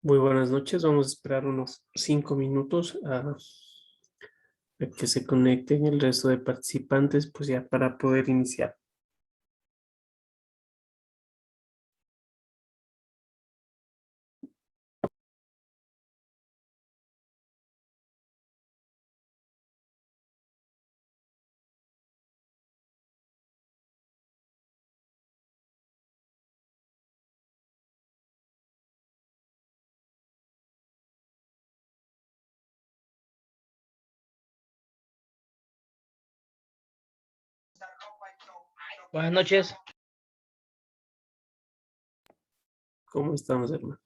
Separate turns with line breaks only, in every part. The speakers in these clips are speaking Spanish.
Muy buenas noches. Vamos a esperar unos 5 minutos a que se conecten el resto de participantes, pues ya para poder iniciar.
Buenas noches.
¿Cómo estamos, hermano?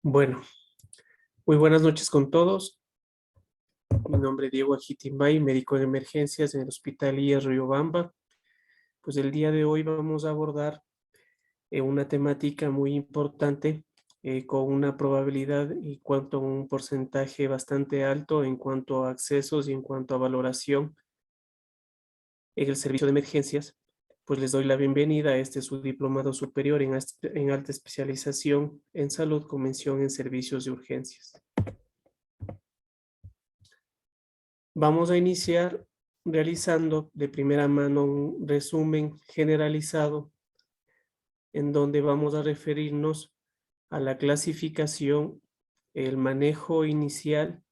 Bueno, muy buenas noches con todos. Mi nombre es Diego Ajitimbay, médico de emergencias en el Hospital IES Riobamba. Pues el día de hoy vamos a abordar una temática muy importante con una probabilidad y cuanto a un porcentaje bastante alto en cuanto a accesos y en cuanto a valoración en el servicio de emergencias. Pues les doy la bienvenida a este su diplomado superior en alta especialización en salud con mención en servicios de urgencias. Vamos a iniciar realizando de primera mano un resumen generalizado en donde vamos a referirnos a la clasificación, el manejo inicial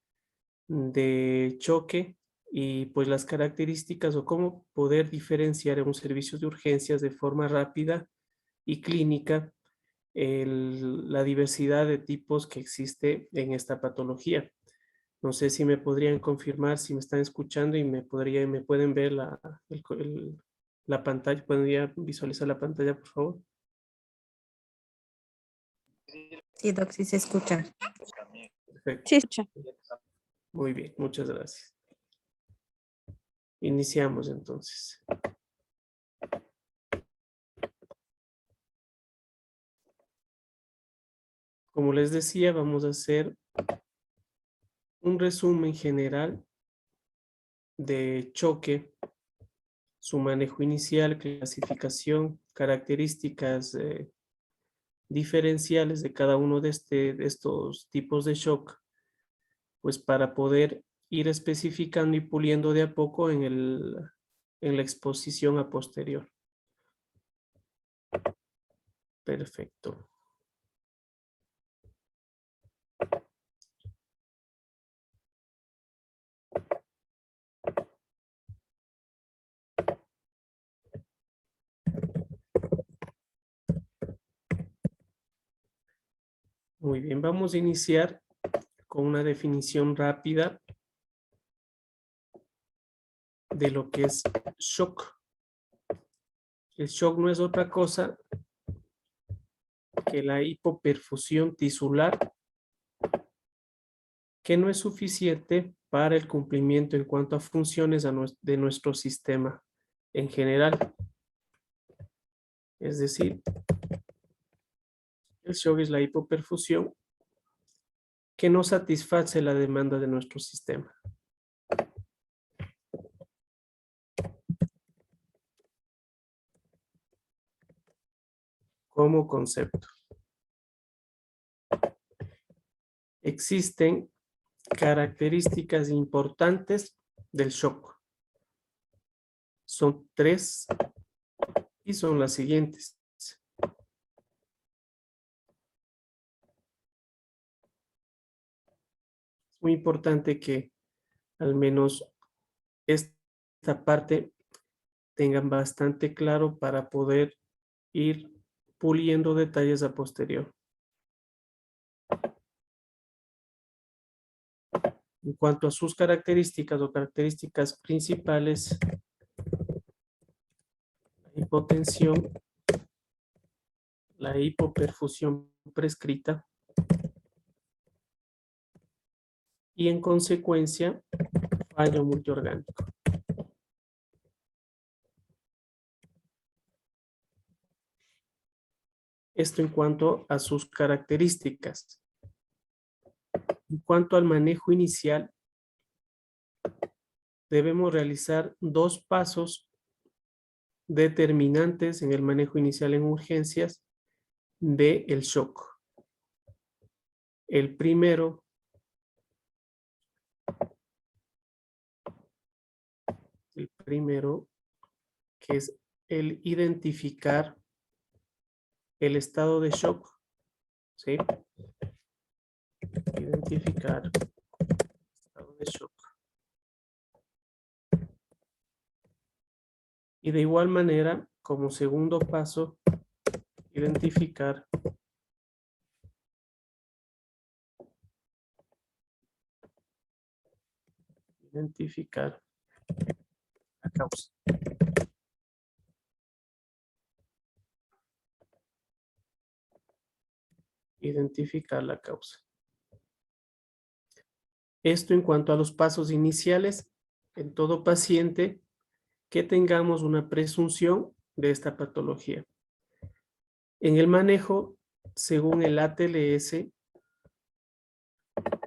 de choque y pues las características o cómo poder diferenciar en un servicio de urgencias de forma rápida y clínica la diversidad de tipos que existe en esta patología. No sé si me podrían confirmar, si me están escuchando y me pueden ver la pantalla, podría visualizar la pantalla, por favor.
Sí, Doc, sí se escucha.
Perfecto.
Sí, escucha.
Muy bien, muchas gracias. Iniciamos entonces. Como les decía, vamos a hacer un resumen general de choque, su manejo inicial, clasificación, características diferenciales de cada uno de estos tipos de shock, pues para poder ir especificando y puliendo de a poco en la exposición a posterior. Perfecto. Muy bien, vamos a iniciar con una definición rápida de lo que es shock. El shock no es otra cosa que la hipoperfusión tisular, que no es suficiente para el cumplimiento en cuanto a funciones de nuestro sistema en general. Es decir, el shock es la hipoperfusión que no satisface la demanda de nuestro sistema. Como concepto. Existen características importantes del shock. Son 3 y son las siguientes. Es muy importante que al menos esta parte tengan bastante claro para poder ir puliendo detalles a posterior. En cuanto a sus características o características principales, la hipotensión, la hipoperfusión prescrita y en consecuencia fallo multiorgánico. Esto en cuanto a sus características. En cuanto al manejo inicial, debemos realizar 2 pasos determinantes en el manejo inicial en urgencias del shock. El primero que es el identificar el estado de shock, ¿sí? Identificar el estado de shock. Y de igual manera, como segundo paso, identificar la causa. Identificar la causa. Esto en cuanto a los pasos iniciales en todo paciente que tengamos una presunción de esta patología. En el manejo, según el ATLS,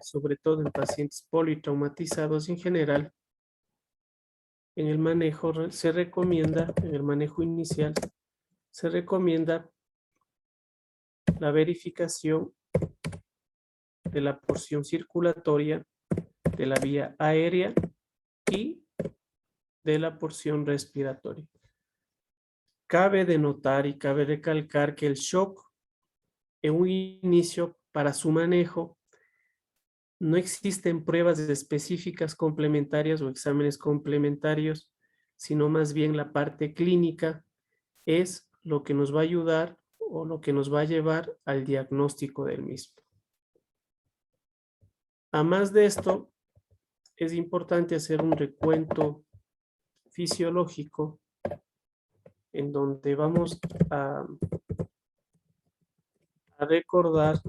sobre todo en pacientes politraumatizados en general, en el manejo se recomienda, en el manejo inicial, se recomienda la verificación de la porción circulatoria de la vía aérea y de la porción respiratoria. Cabe denotar y cabe recalcar que el shock en un inicio para su manejo no existen pruebas específicas complementarias o exámenes complementarios, sino más bien la parte clínica es lo que nos va a ayudar o lo que nos va a llevar al diagnóstico del mismo. A más de esto, es importante hacer un recuento fisiológico en donde vamos a recordar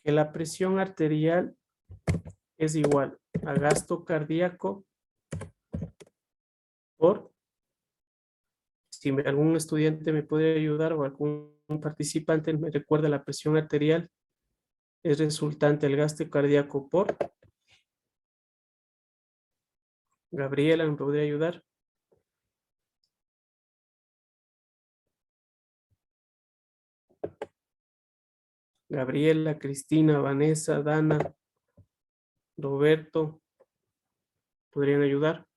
que la presión arterial es igual a gasto cardíaco por si algún estudiante me puede ayudar o algún participante me recuerda la presión arterial, es resultante del gasto cardíaco por... Gabriela, ¿me podría ayudar? Gabriela, Cristina, Vanessa, Dana, Roberto, ¿podrían ayudar?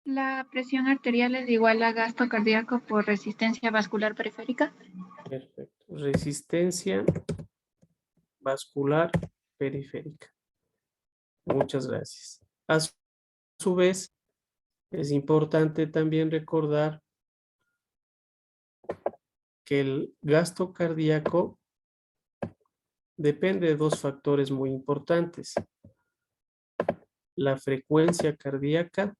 La presión arterial es igual a gasto cardíaco por resistencia vascular periférica.
Perfecto. Resistencia vascular periférica. Muchas gracias. A su vez, es importante también recordar que el gasto cardíaco depende de dos factores muy importantes. La frecuencia cardíaca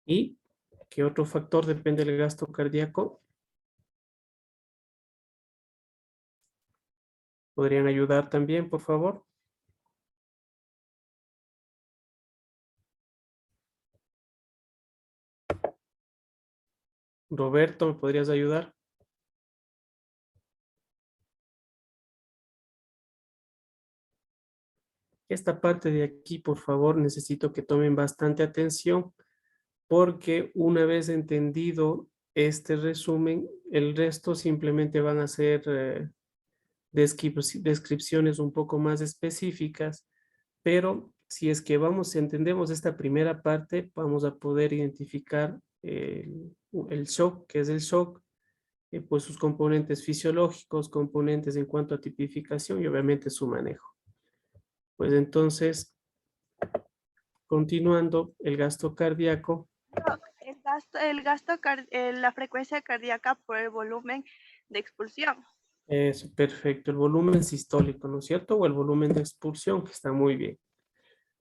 y ¿qué otro factor depende del gasto cardíaco? ¿Podrían ayudar también, por favor? Roberto, ¿me podrías ayudar? Esta parte de aquí, por favor, necesito que tomen bastante atención porque una vez entendido este resumen, el resto simplemente van a ser descripciones un poco más específicas, pero si es que entendemos esta primera parte, vamos a poder identificar el shock, que es el shock, pues sus componentes fisiológicos, componentes en cuanto a tipificación y obviamente su manejo. Pues entonces, continuando, el gasto cardíaco.
La frecuencia cardíaca por el volumen de expulsión.
Eso, perfecto. El volumen sistólico, ¿no es cierto? O el volumen de expulsión, que está muy bien.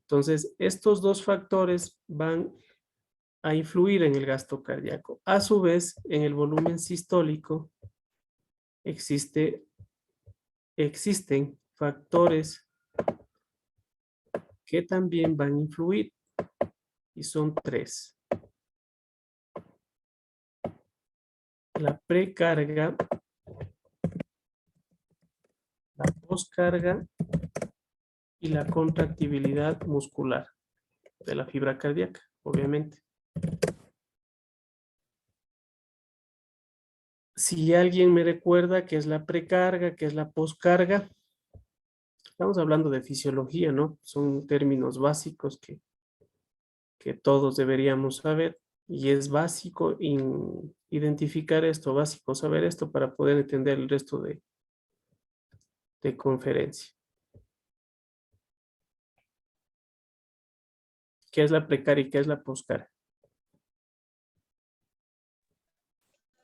Entonces, estos dos factores van a influir en el gasto cardíaco. A su vez, en el volumen sistólico existen factores que también van a influir y son tres. La precarga, la poscarga y la contractibilidad muscular de la fibra cardíaca, obviamente. Si alguien me recuerda qué es la precarga, qué es la poscarga, estamos hablando de fisiología, ¿no? Son términos básicos que todos deberíamos saber y es básico identificar esto, básico saber esto para poder entender el resto de conferencia. ¿Qué es la precarga y qué es la poscarga?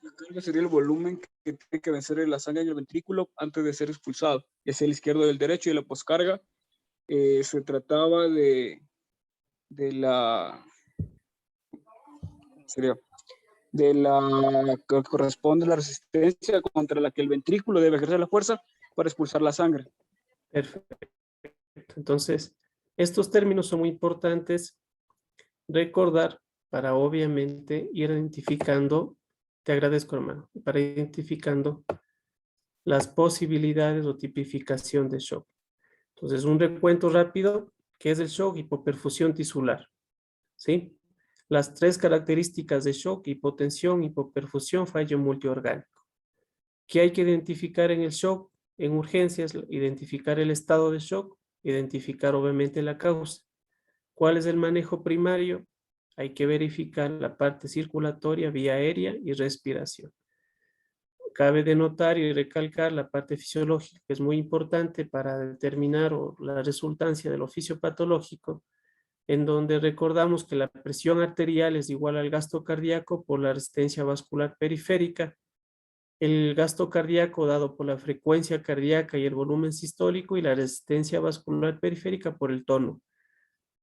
La carga sería el volumen que tiene que vencer la sangre en el ventrículo antes de ser expulsado. Es el izquierdo y el derecho, y la poscarga se trataba de la que corresponde a la resistencia contra la que el ventrículo debe ejercer la fuerza para expulsar la sangre.
Perfecto. Entonces, estos términos son muy importantes recordar para obviamente ir identificando, te agradezco hermano, para identificando las posibilidades o tipificación de shock. Entonces, un recuento rápido, ¿qué es el shock? Hipoperfusión tisular, ¿sí? Las tres características de shock: hipotensión, hipoperfusión, fallo multiorgánico. ¿Qué hay que identificar en el shock? En urgencias, identificar el estado de shock, identificar obviamente la causa. ¿Cuál es el manejo primario? Hay que verificar la parte circulatoria, vía aérea y respiración. Cabe denotar y recalcar la parte fisiológica, que es muy importante para determinar la resultancia del oficio patológico, en donde recordamos que la presión arterial es igual al gasto cardíaco por la resistencia vascular periférica, el gasto cardíaco dado por la frecuencia cardíaca y el volumen sistólico y la resistencia vascular periférica por el tono.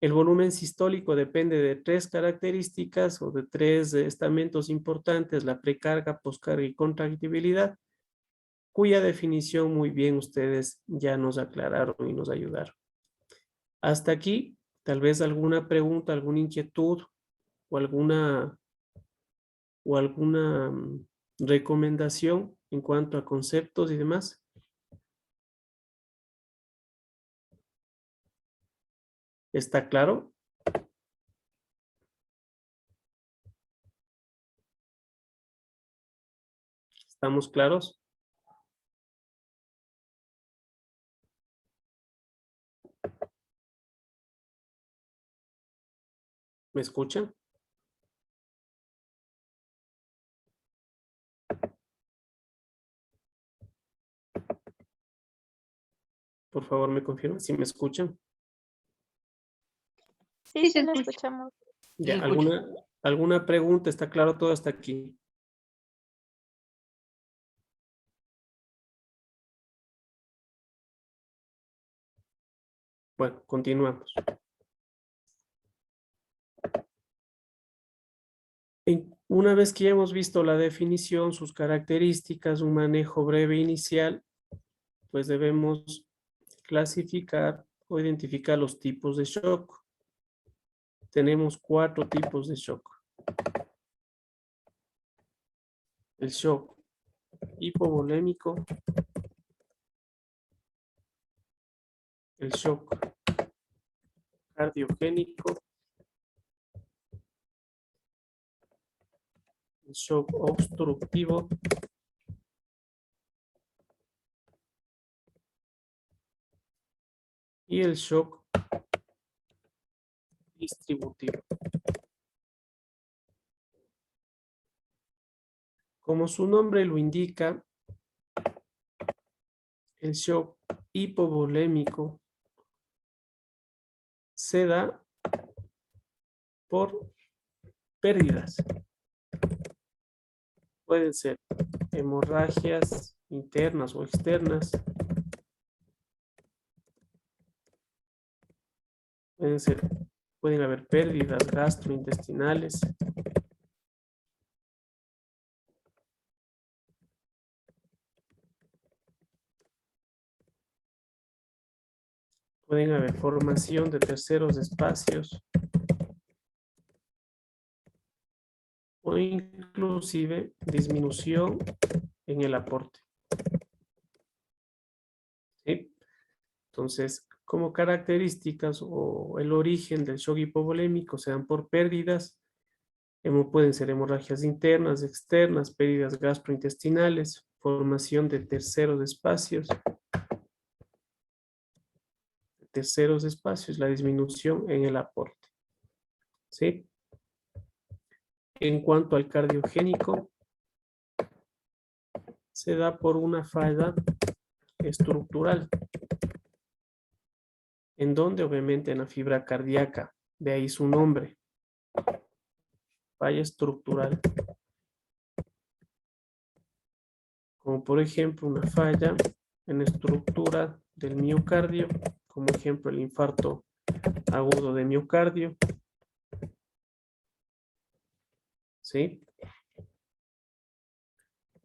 El volumen sistólico depende de tres características o de tres estamentos importantes: la precarga, poscarga y contractibilidad. cuya definición muy bien ustedes ya nos aclararon y nos ayudaron. Hasta aquí, tal vez alguna pregunta, alguna inquietud o alguna recomendación en cuanto a conceptos y demás. ¿Está claro? ¿Estamos claros? ¿Me escuchan? Por favor, me confirman si me escuchan.
Sí,
se
sí, lo
escucha.
escuchamos.
Ya,
Sí, escucho.
¿alguna pregunta? ¿Está claro todo hasta aquí? Bueno, continuamos. Una vez que ya hemos visto la definición, sus características, un manejo breve inicial, pues debemos clasificar o identificar los tipos de shock. Tenemos 4 tipos de shock. El shock hipovolémico, el shock cardiogénico, el shock obstructivo y el shock distributivo. Como su nombre lo indica, el shock hipovolémico se da por pérdidas. Pueden ser hemorragias internas o externas. Pueden haber pérdidas gastrointestinales. Pueden haber formación de terceros espacios. O inclusive disminución en el aporte. ¿Sí? Entonces, como características o el origen del shock hipovolémico se dan por pérdidas, pueden ser hemorragias internas, externas, pérdidas gastrointestinales, formación de terceros espacios. Terceros espacios, la disminución en el aporte. ¿Sí? En cuanto al cardiogénico, se da por una falla estructural, en donde obviamente en la fibra cardíaca, de ahí su nombre, falla estructural, como por ejemplo una falla en la estructura del miocardio, como ejemplo el infarto agudo de miocardio, ¿sí?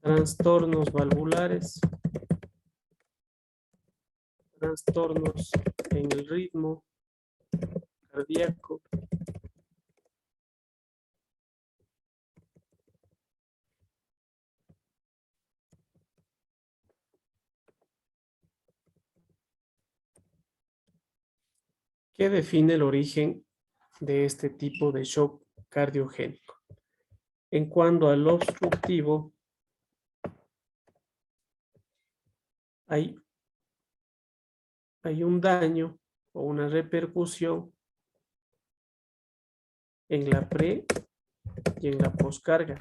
Trastornos valvulares, trastornos en el ritmo cardíaco, que define el origen de este tipo de shock cardiogénico. En cuanto al obstructivo, hay un daño o una repercusión en la pre y en la poscarga.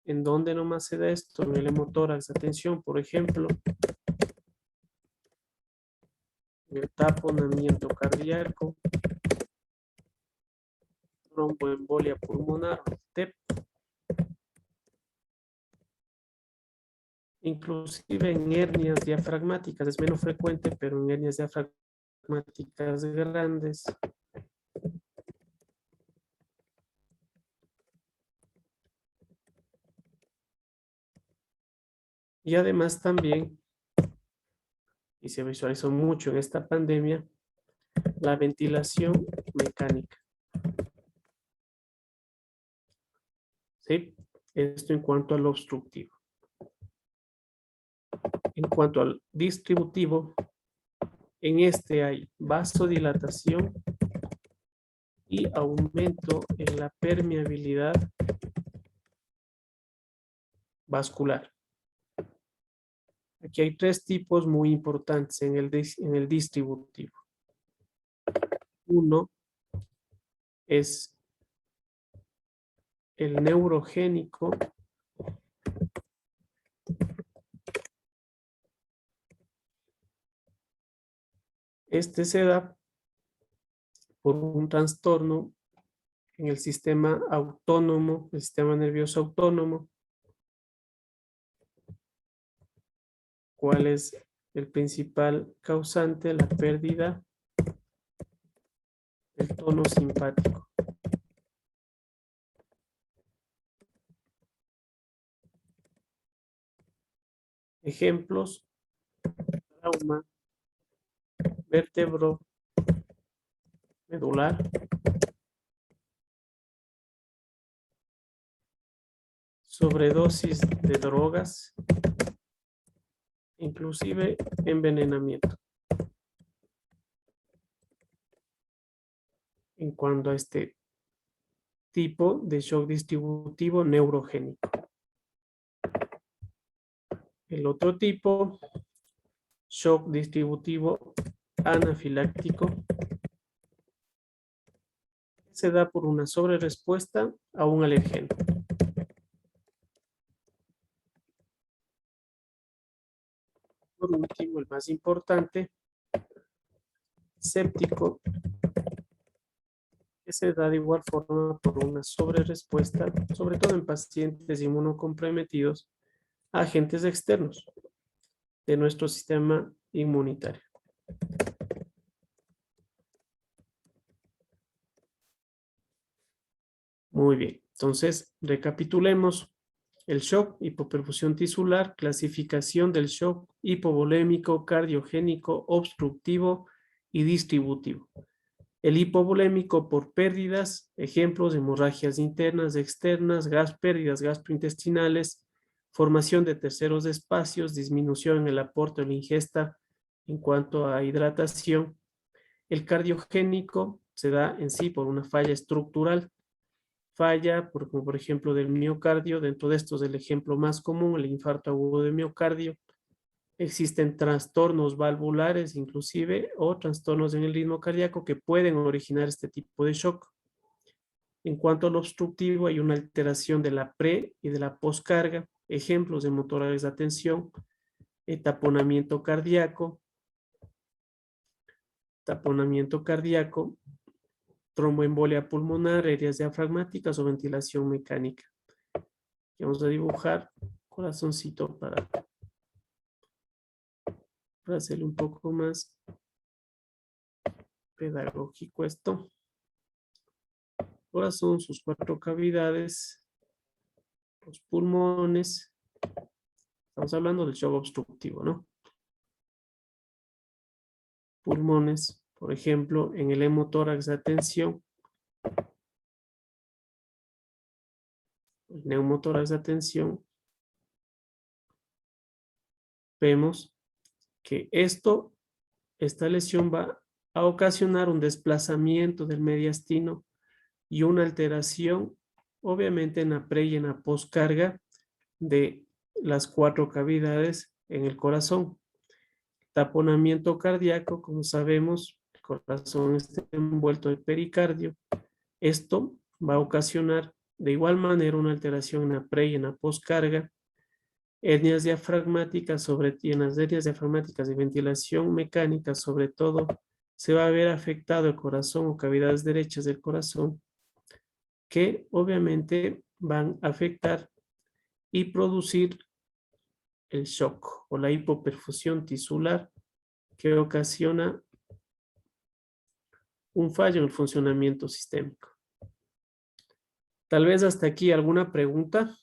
¿En dónde nomás se da esto? En el hemotórax. Atención, por ejemplo, en el taponamiento cardíaco, tromboembolia pulmonar, TEP. Inclusive en hernias diafragmáticas, es menos frecuente, pero en hernias diafragmáticas grandes. Y además también, y se visualizó mucho en esta pandemia, la ventilación mecánica. ¿Sí? Esto en cuanto al obstructivo. En cuanto al distributivo, en este hay vasodilatación y aumento en la permeabilidad vascular. Aquí hay tres tipos muy importantes en el distributivo. Uno es el neurogénico. Este se da por un trastorno en el sistema autónomo, el sistema nervioso autónomo. ¿Cuál es el principal causante? La pérdida del tono simpático. Ejemplos: trauma vértebro medular, sobredosis de drogas, inclusive envenenamiento. En cuanto a este tipo de shock distributivo neurogénico. El otro tipo, shock distributivo anafiláctico, se da por una sobrerespuesta a un alergeno. Por último, el más importante, séptico, que se da de igual forma por una sobrerespuesta, sobre todo en pacientes inmunocomprometidos, a agentes externos de nuestro sistema inmunitario. Muy bien, entonces recapitulemos el shock, hipoperfusión tisular, clasificación del shock hipovolémico, cardiogénico, obstructivo y distributivo. El hipovolémico por pérdidas, ejemplos, hemorragias internas, externas, pérdidas gastrointestinales, formación de terceros espacios, disminución en el aporte o la ingesta en cuanto a hidratación. El cardiogénico se da en sí por una falla estructural, como por ejemplo del miocardio. Dentro de estos, el ejemplo más común, el infarto agudo de miocardio. Existen trastornos valvulares inclusive o trastornos en el ritmo cardíaco que pueden originar este tipo de shock. En cuanto al obstructivo, hay una alteración de la pre y de la poscarga. Ejemplos de motor de atención, taponamiento cardíaco, tromboembolia pulmonar, heridas diafragmáticas o ventilación mecánica. Vamos a dibujar corazoncito para hacerlo un poco más pedagógico esto. Corazón, sus 4 cavidades, los pulmones. Estamos hablando del shock obstructivo, ¿no? Pulmones, por ejemplo, en el hemotórax de atención, el neumotórax de atención, vemos que esta lesión va a ocasionar un desplazamiento del mediastino y una alteración, obviamente, en la pre y en la poscarga de las 4 cavidades en el corazón. Taponamiento cardíaco, como sabemos, el corazón está envuelto en pericardio. Esto va a ocasionar de igual manera una alteración en la pre y en la poscarga. Hernias diafragmáticas, en las hernias diafragmáticas de ventilación mecánica, sobre todo, se va a ver afectado el corazón o cavidades derechas del corazón, que obviamente van a afectar y producir el shock o la hipoperfusión tisular, que ocasiona un fallo en el funcionamiento sistémico. Tal vez hasta aquí alguna pregunta.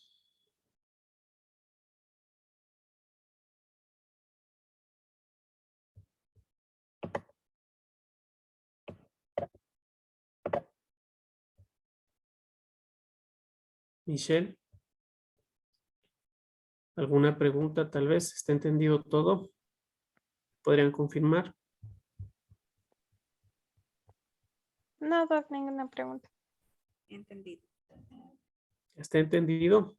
Michelle. ¿Alguna pregunta tal vez? ¿Está entendido todo? ¿Podrían confirmar?
No, Doc, ninguna pregunta.
Entendido.
¿Está entendido?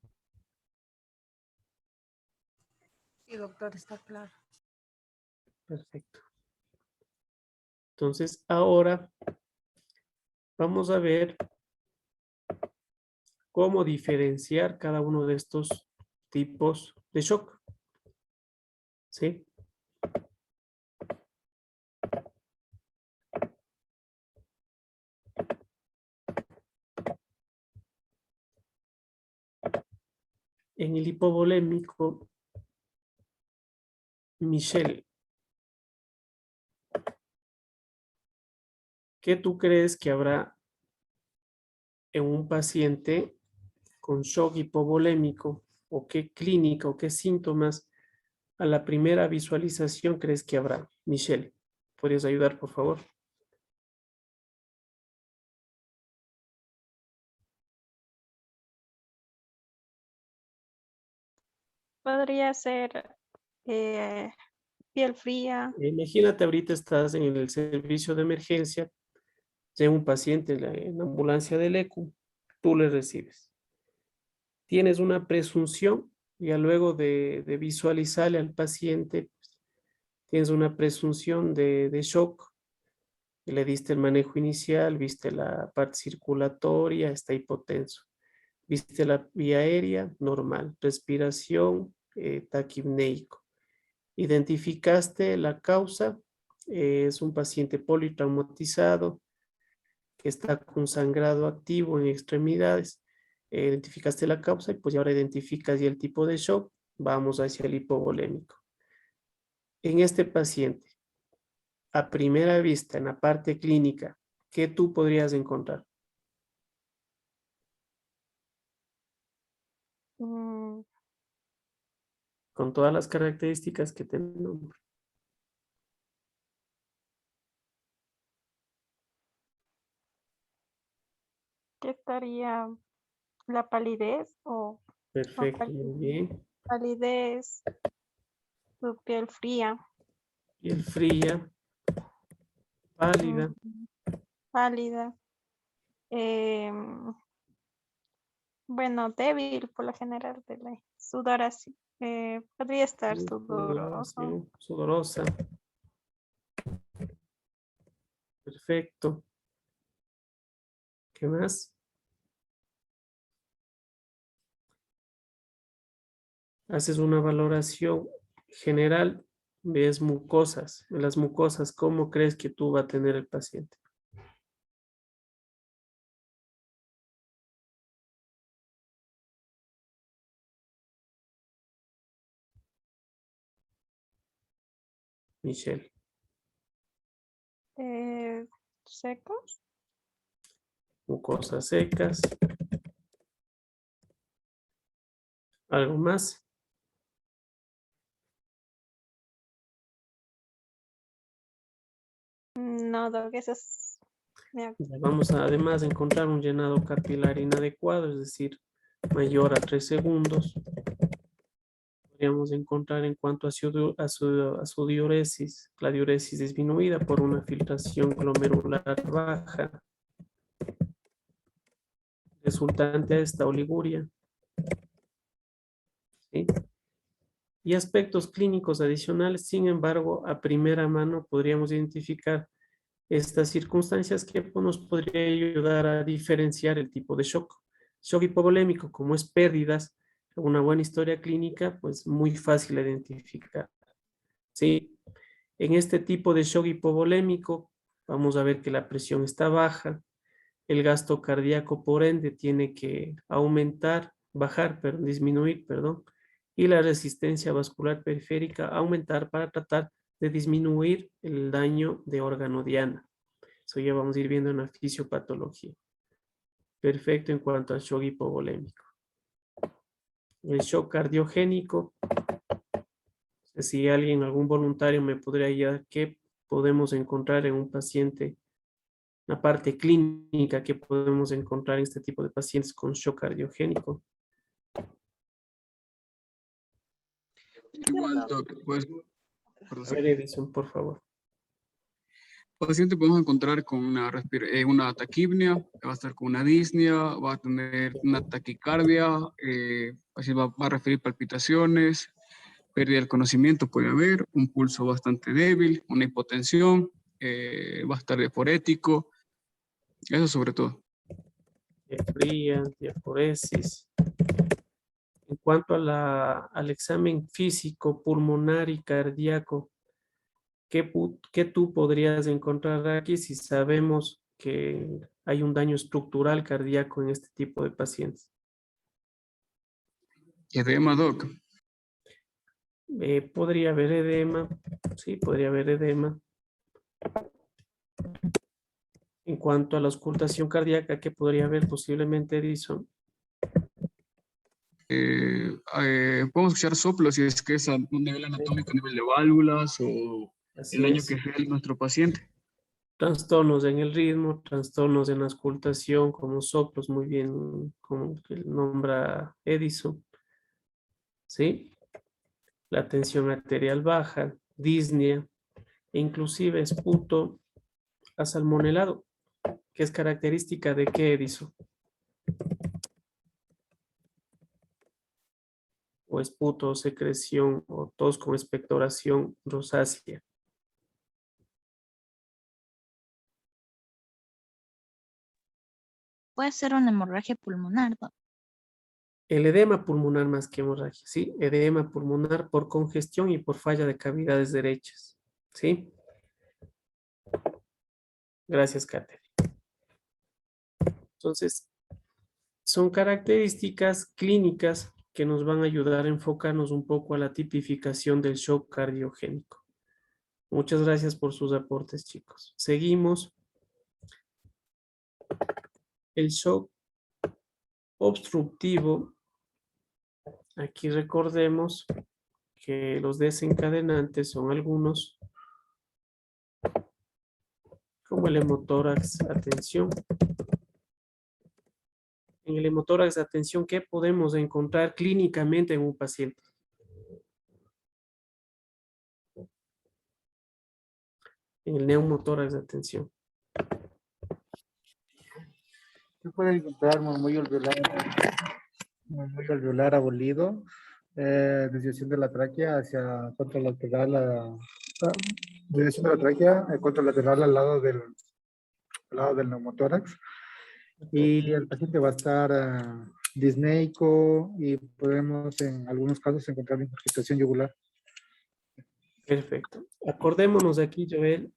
Sí, doctor, está claro.
Perfecto. Entonces, ahora vamos a ver cómo diferenciar cada uno de estos tipos de shock. ¿Sí? En el hipovolémico, Michelle, ¿qué tú crees que habrá en un paciente con shock hipovolémico? ¿O qué clínica o qué síntomas a la primera visualización crees que habrá? Michelle, ¿podrías ayudar, por favor?
Podría ser piel fría.
Imagínate ahorita estás en el servicio de emergencia, llega un paciente en la ambulancia del ECU, tú le recibes. Tienes una presunción, ya luego de visualizarle al paciente, tienes una presunción de shock, le diste el manejo inicial, viste la parte circulatoria, está hipotenso. Viste la vía aérea, normal, respiración, taquipneico. Identificaste la causa, es un paciente politraumatizado que está con sangrado activo en extremidades. Identificaste la causa y pues ahora identificas ya el tipo de shock, vamos hacia el hipovolémico. En este paciente, a primera vista, en la parte clínica, ¿qué tú podrías encontrar?
mm,
Con todas las características que te nombro.
¿Qué estaría la palidez o
Perfecto, muy bien.
palidez, su piel fría,
Piel fría, pálida,
mm, pálida, em, bueno, débil por lo general, de la sudor así, podría estar sudoroso.
sudoración, sudorosa. Perfecto. ¿Qué más? Haces una valoración general, ves mucosas. En las mucosas, ¿cómo crees que tú va a tener el paciente? Michelle.
Secos,
Mucosas secas. ¿Algo más?
no, Doc, eso es,
Ya vamos a además encontrar un llenado capilar inadecuado, es decir, mayor a 3 segundos. Podríamos encontrar en cuanto a su diuresis, la diuresis disminuida por una filtración glomerular baja, resultante a esta oliguria. ¿Sí? Y aspectos clínicos adicionales, sin embargo, a primera mano podríamos identificar estas circunstancias que pues, nos podría ayudar a diferenciar el tipo de shock. Shock hipovolémico, como es pérdidas, una buena historia clínica, pues muy fácil de identificar. ¿Sí? En este tipo de shock hipovolémico, vamos a ver que la presión está baja, el gasto cardíaco por ende tiene que disminuir, perdón, y la resistencia vascular periférica aumentar para tratar de disminuir el daño de órgano diana. Eso ya vamos a ir viendo en la fisiopatología. Perfecto en cuanto al shock hipovolémico. El shock cardiogénico, si alguien, algún voluntario me podría ayudar, ¿qué podemos encontrar en un paciente la parte clínica que podemos encontrar en este tipo de pacientes con shock cardiogénico.
Igual, doc, pues,
A ver, Edison, por favor.
paciente podemos encontrar con una taquipnia, va a estar con una disnea, va a tener una taquicardia, así va a referir palpitaciones, pérdida del conocimiento puede haber, un pulso bastante débil, una hipotensión, va a estar diaforético, eso sobre todo.
Fría, diaforesis. En cuanto a al examen físico, pulmonar y cardíaco, ¿qué tú podrías encontrar aquí si sabemos que hay un daño estructural cardíaco en este tipo de pacientes?
Edema, doc.
Podría haber edema, sí, podría haber edema. En cuanto a la auscultación cardíaca, ¿qué podría haber posiblemente, Edison?
Podemos escuchar soplos si es que es a un nivel anatómico, a nivel de válvulas o
Así
el daño
es.
que sea nuestro paciente.
Trastornos en el ritmo, trastornos en la auscultación, como soplos, muy bien, como que nombra Edison. ¿Sí? La tensión arterial baja, disnea, e inclusive esputo asalmonelado, que es característica de qué, Edison. O esputo, secreción, o tos con expectoración rosácea.
Puede ser una hemorragia pulmonar, ¿no?
El edema pulmonar más que hemorragia, ¿sí? Edema pulmonar por congestión y por falla de cavidades derechas, ¿sí? Gracias, Kate. Entonces, son características clínicas que nos van a ayudar a enfocarnos un poco a la tipificación del shock cardiogénico. Muchas gracias por sus aportes, chicos. Seguimos. El shock obstructivo. Aquí recordemos que los desencadenantes son algunos, como el hemotórax, atención. En el hemotórax, atención, ¿qué podemos encontrar clínicamente en un paciente? En el neumotórax, atención.
Se puede encontrar murmullo alveolar abolido, desviación de la tráquea hacia contralateral, desviación de la tráquea contralateral al lado del neumotórax. Y el paciente va a estar disneico y podemos en algunos casos encontrar ingurgitación yugular.
Perfecto. Acordémonos aquí, Joel,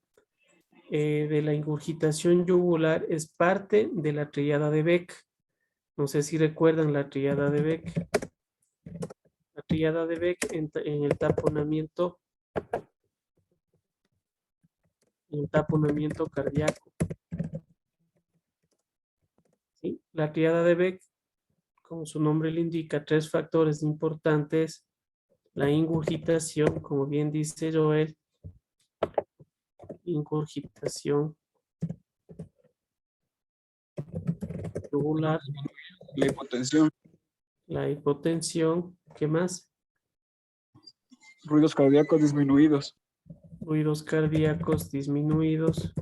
de la ingurgitación yugular es parte de la tríada de Beck. No sé si recuerdan la tríada de Beck. La tríada de Beck en el taponamiento cardíaco. ¿Sí? La tríada de Beck, como su nombre le indica, 3 factores importantes. La ingurgitación, como bien dice Joel, ingurgitación yugular,
La hipotensión,
la hipotensión, ¿qué más?
ruidos cardíacos disminuidos.
Ruidos cardíacos disminuidos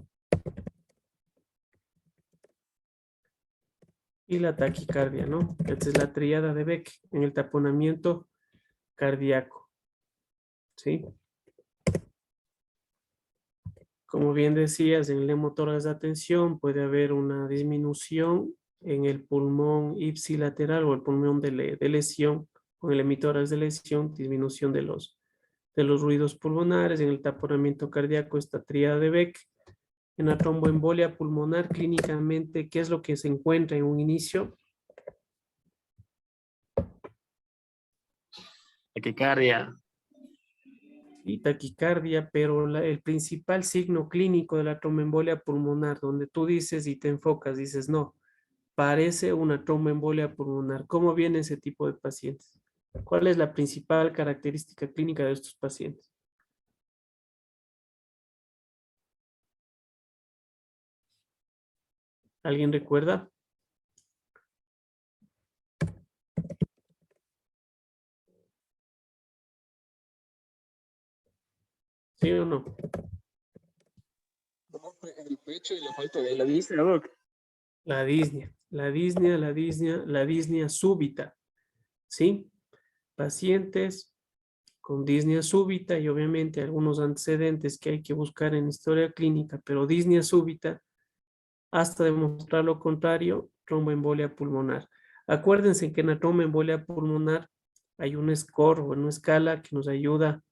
y la taquicardia, ¿no? Esta es la tríada de Beck en el taponamiento cardíaco, ¿sí? Como bien decías, en el hemotórax de atención puede haber una disminución en el pulmón ipsilateral o el pulmón de lesión, con el hemitórax de lesión, disminución de los ruidos pulmonares. En el taponamiento cardíaco, esta tríada de Beck. En la tromboembolia pulmonar, clínicamente, ¿qué es lo que se encuentra en un inicio?
Taquicardia.
Y taquicardia, pero el principal signo clínico de la tromboembolia pulmonar, donde tú dices y te enfocas, dices, no, parece una tromboembolia pulmonar. ¿Cómo viene ese tipo de pacientes? ¿Cuál es la principal característica clínica de estos pacientes? ¿Alguien recuerda? ¿Sí o no?
El pecho y la falta de la disnea, Doc.
La disnea súbita, ¿sí? Pacientes con disnea súbita y obviamente algunos antecedentes que hay que buscar en historia clínica, pero disnea súbita, hasta demostrar lo contrario, tromboembolia pulmonar. Acuérdense que en la tromboembolia pulmonar hay un score o una escala que nos ayuda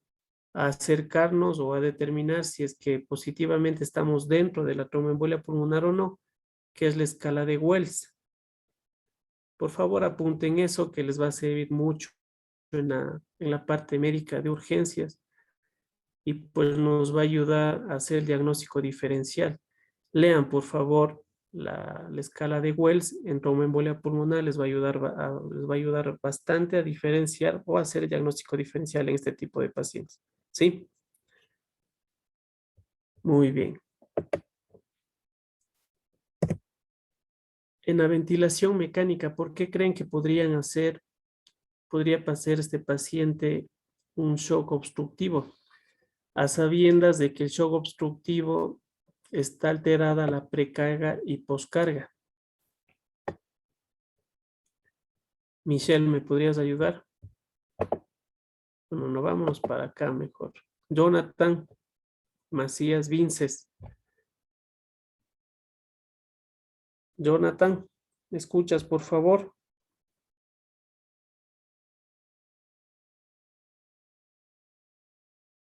a acercarnos o a determinar si es que positivamente estamos dentro de la tromboembolia pulmonar o no, que es la escala de Wells. Por favor, apunten eso que les va a servir mucho en la parte médica de urgencias y pues nos va a ayudar a hacer el diagnóstico diferencial. Lean, por favor, la escala de Wells en tromboembolia pulmonar, les va a ayudar bastante a diferenciar o a hacer el diagnóstico diferencial en este tipo de pacientes. ¿Sí? Muy bien. En la ventilación mecánica, ¿por qué creen que podría pasar este paciente un shock obstructivo? A sabiendas de que el shock obstructivo está alterada la precarga y poscarga. Michelle, ¿me podrías ayudar? Bueno, no vamos para acá mejor. Jonathan Macías Vinces. Jonathan, ¿me escuchas, por favor?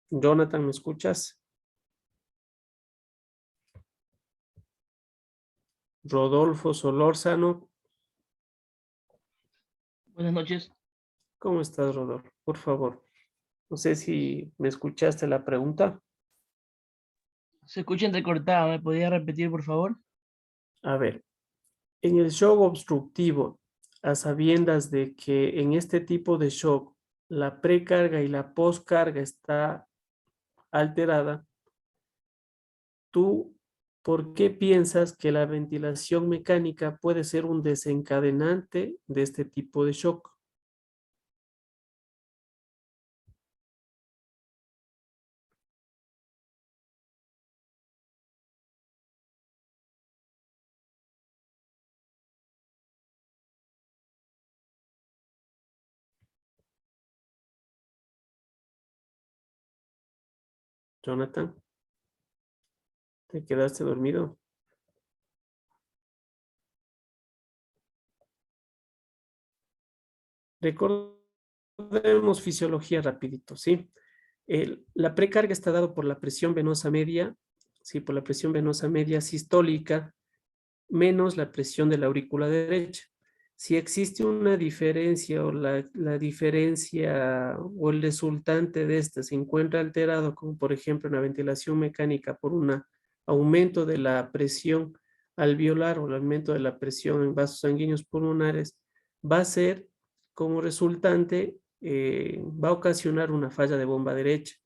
Jonathan, ¿me escuchas? Rodolfo Solórzano.
Buenas noches.
¿Cómo estás, Rodolfo? Por favor. No sé si me escuchaste la pregunta.
Se escucha entrecortada. ¿Me podría repetir, por favor?
A ver, en el shock obstructivo, a sabiendas de que en este tipo de shock la precarga y la poscarga está alterada, ¿tú por qué piensas que la ventilación mecánica puede ser un desencadenante de este tipo de shock? Jonathan, ¿te quedaste dormido? Recordemos fisiología rapidito, ¿sí? La precarga está dado por la presión venosa media, sí, por la presión venosa media sistólica, menos la presión de la aurícula derecha. Si existe una diferencia o la diferencia o el resultante de esta se encuentra alterado, como por ejemplo en la ventilación mecánica por un aumento de la presión alveolar o el aumento de la presión en vasos sanguíneos pulmonares, va a ser como resultante, va a ocasionar una falla de bomba derecha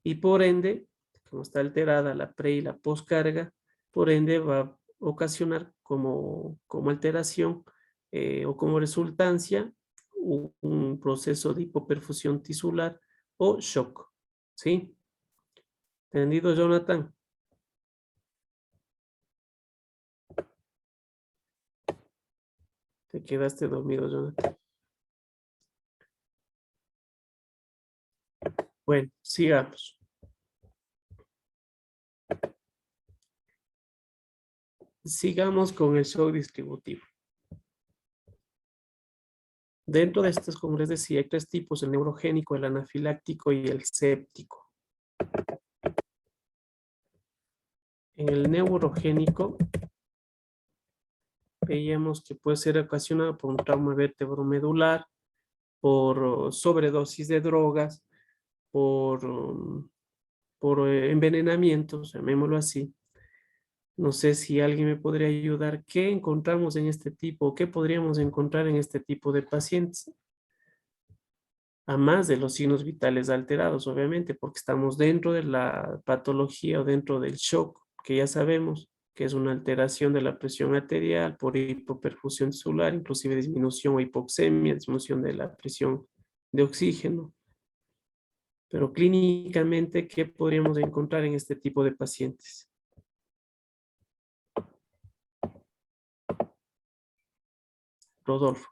y por ende, como está alterada la pre y la poscarga, por ende va a ocasionar como alteración o como resultancia un proceso de hipoperfusión tisular o shock. ¿Sí? ¿Entendido, Jonathan? Te quedaste dormido, Jonathan. Bueno, sigamos. Sigamos con el shock distributivo. Dentro de estos, como les decía, hay tres tipos: el neurogénico, el anafiláctico y el séptico. En el neurogénico, veíamos que puede ser ocasionado por un trauma vertebromedular, por sobredosis de drogas, por envenenamiento, llamémoslo así. No sé si alguien me podría ayudar. ¿Qué encontramos en este tipo? ¿Qué podríamos encontrar en este tipo de pacientes? A más de los signos vitales alterados, obviamente, porque estamos dentro de la patología o dentro del shock, que ya sabemos que es una alteración de la presión arterial por hipoperfusión celular, inclusive disminución o hipoxemia, disminución de la presión de oxígeno. Pero clínicamente, ¿qué podríamos encontrar en este tipo de pacientes? Rodolfo.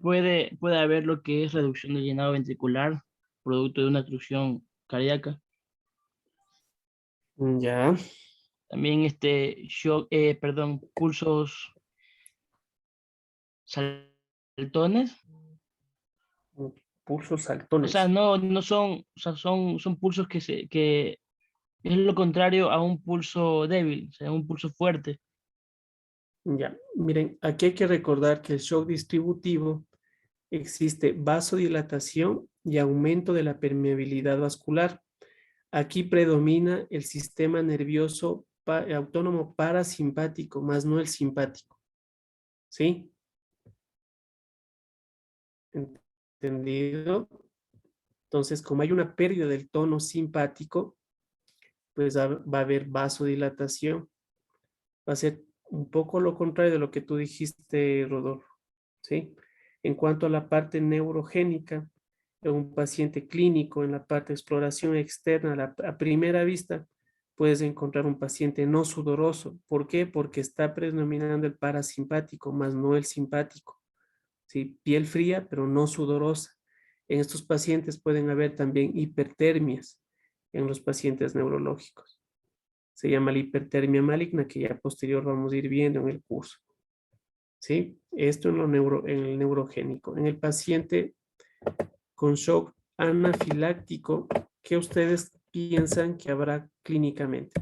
Puede haber lo que es reducción del llenado ventricular, producto de una obstrucción cardíaca.
Ya.
También pulsos saltones.
Pulsos
O
saltones.
sea, no son, o sea, son pulsos que es lo contrario a un pulso débil, o sea, un pulso fuerte.
Ya, miren, aquí hay que recordar que el shock distributivo existe vasodilatación y aumento de la permeabilidad vascular. Aquí predomina el sistema nervioso autónomo parasimpático, más no el simpático. ¿Sí? ¿Entendido? Entonces, como hay una pérdida del tono simpático, pues va a haber vasodilatación. Va a ser un poco lo contrario de lo que tú dijiste, Rodolfo. ¿Sí? En cuanto a la parte neurogénica, en un paciente clínico, en la parte de exploración externa, a primera vista, puedes encontrar un paciente no sudoroso. ¿Por qué? Porque está predominando el parasimpático, más no el simpático. ¿Sí? Piel fría, pero no sudorosa. En estos pacientes pueden haber también hipertermias en los pacientes neurológicos. Se llama la hipertermia maligna, que ya posterior vamos a ir viendo en el curso. ¿Sí? Esto en el neurogénico. En el paciente con shock anafiláctico, ¿qué ustedes piensan que habrá clínicamente?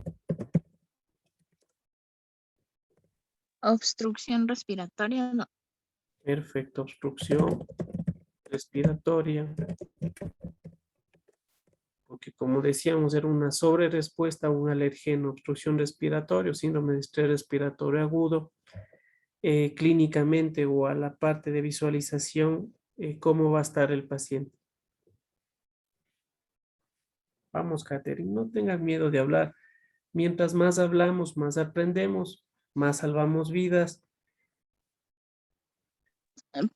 Obstrucción respiratoria, no.
Perfecto, obstrucción respiratoria. Porque como decíamos, era una sobrerespuesta a un alergeno, obstrucción respiratoria, síndrome de estrés respiratorio agudo. Clínicamente o a la parte de visualización, ¿cómo va a estar el paciente? Vamos, Catherine, no tengas miedo de hablar. Mientras más hablamos, más aprendemos, más salvamos vidas.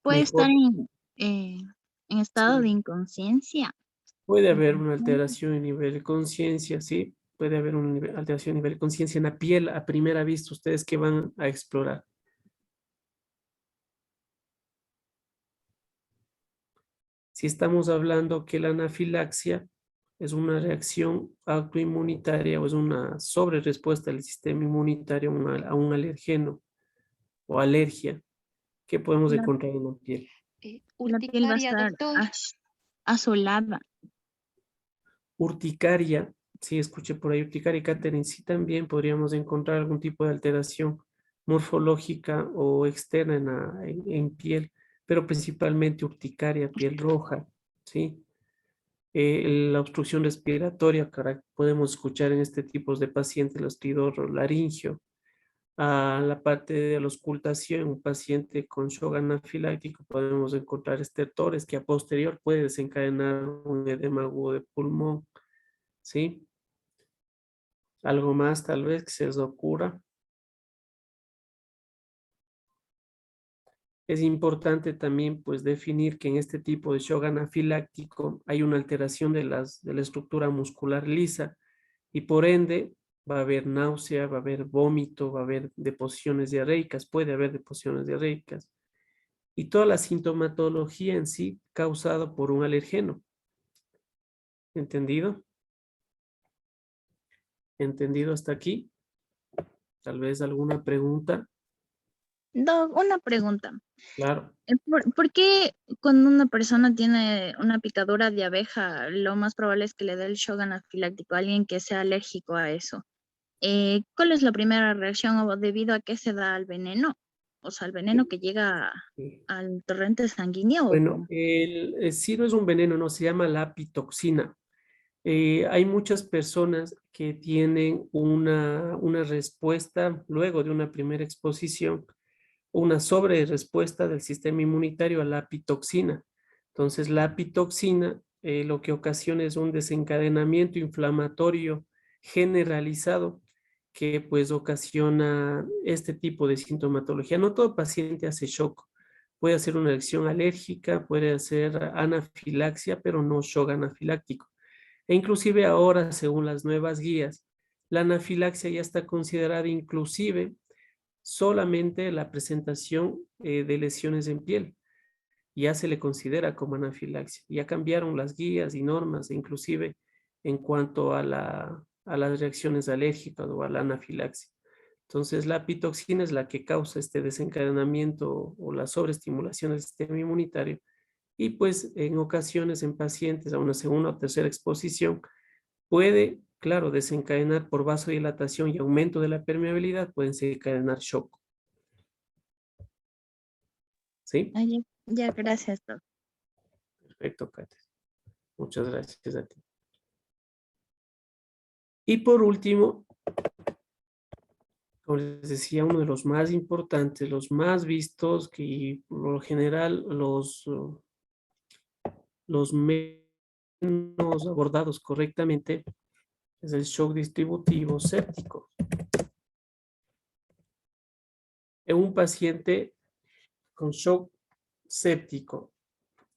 Puede estar
Mejor.
en estado de inconsciencia.
Puede haber una alteración en nivel de conciencia, ¿sí? Puede haber una alteración a nivel de conciencia en la piel a primera vista. ¿Ustedes qué van a explorar? Si estamos hablando que la anafilaxia es una reacción autoinmunitaria o es una sobrerespuesta del sistema inmunitario a un alergeno o alergia, ¿qué podemos
La,
encontrar en la piel?
la piel va a estar asolada.
Urticaria, sí, escuché por ahí urticaria, Catherine, sí también podríamos encontrar algún tipo de alteración morfológica o externa en piel, pero principalmente urticaria, piel roja, ¿sí? La obstrucción respiratoria, podemos escuchar en este tipo de pacientes, el estridor laringio, a la parte de la auscultación, un paciente con shock anafiláctico, podemos encontrar estertores que a posterior puede desencadenar un edema agudo de pulmón, ¿sí? Algo más tal vez que se les ocurra. Es importante también pues definir que en este tipo de shock anafiláctico hay una alteración de la estructura muscular lisa y por ende va a haber náusea, va a haber vómito, va a haber deposiciones diarreicas, puede haber deposiciones diarreicas y toda la sintomatología en sí causada por un alergeno. ¿Entendido? ¿Entendido hasta aquí? Tal vez alguna pregunta.
Doc, una pregunta.
Claro.
¿Por qué cuando una persona tiene una picadura de abeja, lo más probable es que le dé el shock anafiláctico a alguien que sea alérgico a eso? ¿Cuál es la primera reacción o debido a qué se da al veneno? O sea, el veneno que llega al torrente sanguíneo.
Bueno, sí no es un veneno, no, se llama la apitoxina. Hay muchas personas que tienen una respuesta luego de una primera exposición, una sobrerespuesta del sistema inmunitario a la apitoxina. Entonces, la apitoxina lo que ocasiona es un desencadenamiento inflamatorio generalizado que pues ocasiona este tipo de sintomatología. No todo paciente hace shock. Puede hacer una reacción alérgica, puede hacer anafilaxia, pero no shock anafiláctico. E inclusive ahora, según las nuevas guías, la anafilaxia ya está considerada inclusive solamente la presentación de lesiones en piel. Ya se le considera como anafilaxia. Ya cambiaron las guías y normas, inclusive en cuanto a las reacciones alérgicas o a la anafilaxia. Entonces, la apitoxina es la que causa este desencadenamiento o la sobreestimulación del sistema inmunitario. Y pues en ocasiones en pacientes a una segunda o tercera exposición puede, claro, desencadenar por vasodilatación y aumento de la permeabilidad, pueden desencadenar shock. ¿Sí?
Ah, ya, gracias, doc.
Perfecto, Kate. Muchas gracias a ti. Y por último, como les decía, uno de los más importantes, los más vistos, que por lo general los menos abordados correctamente, es el shock distributivo séptico. En un paciente con shock séptico,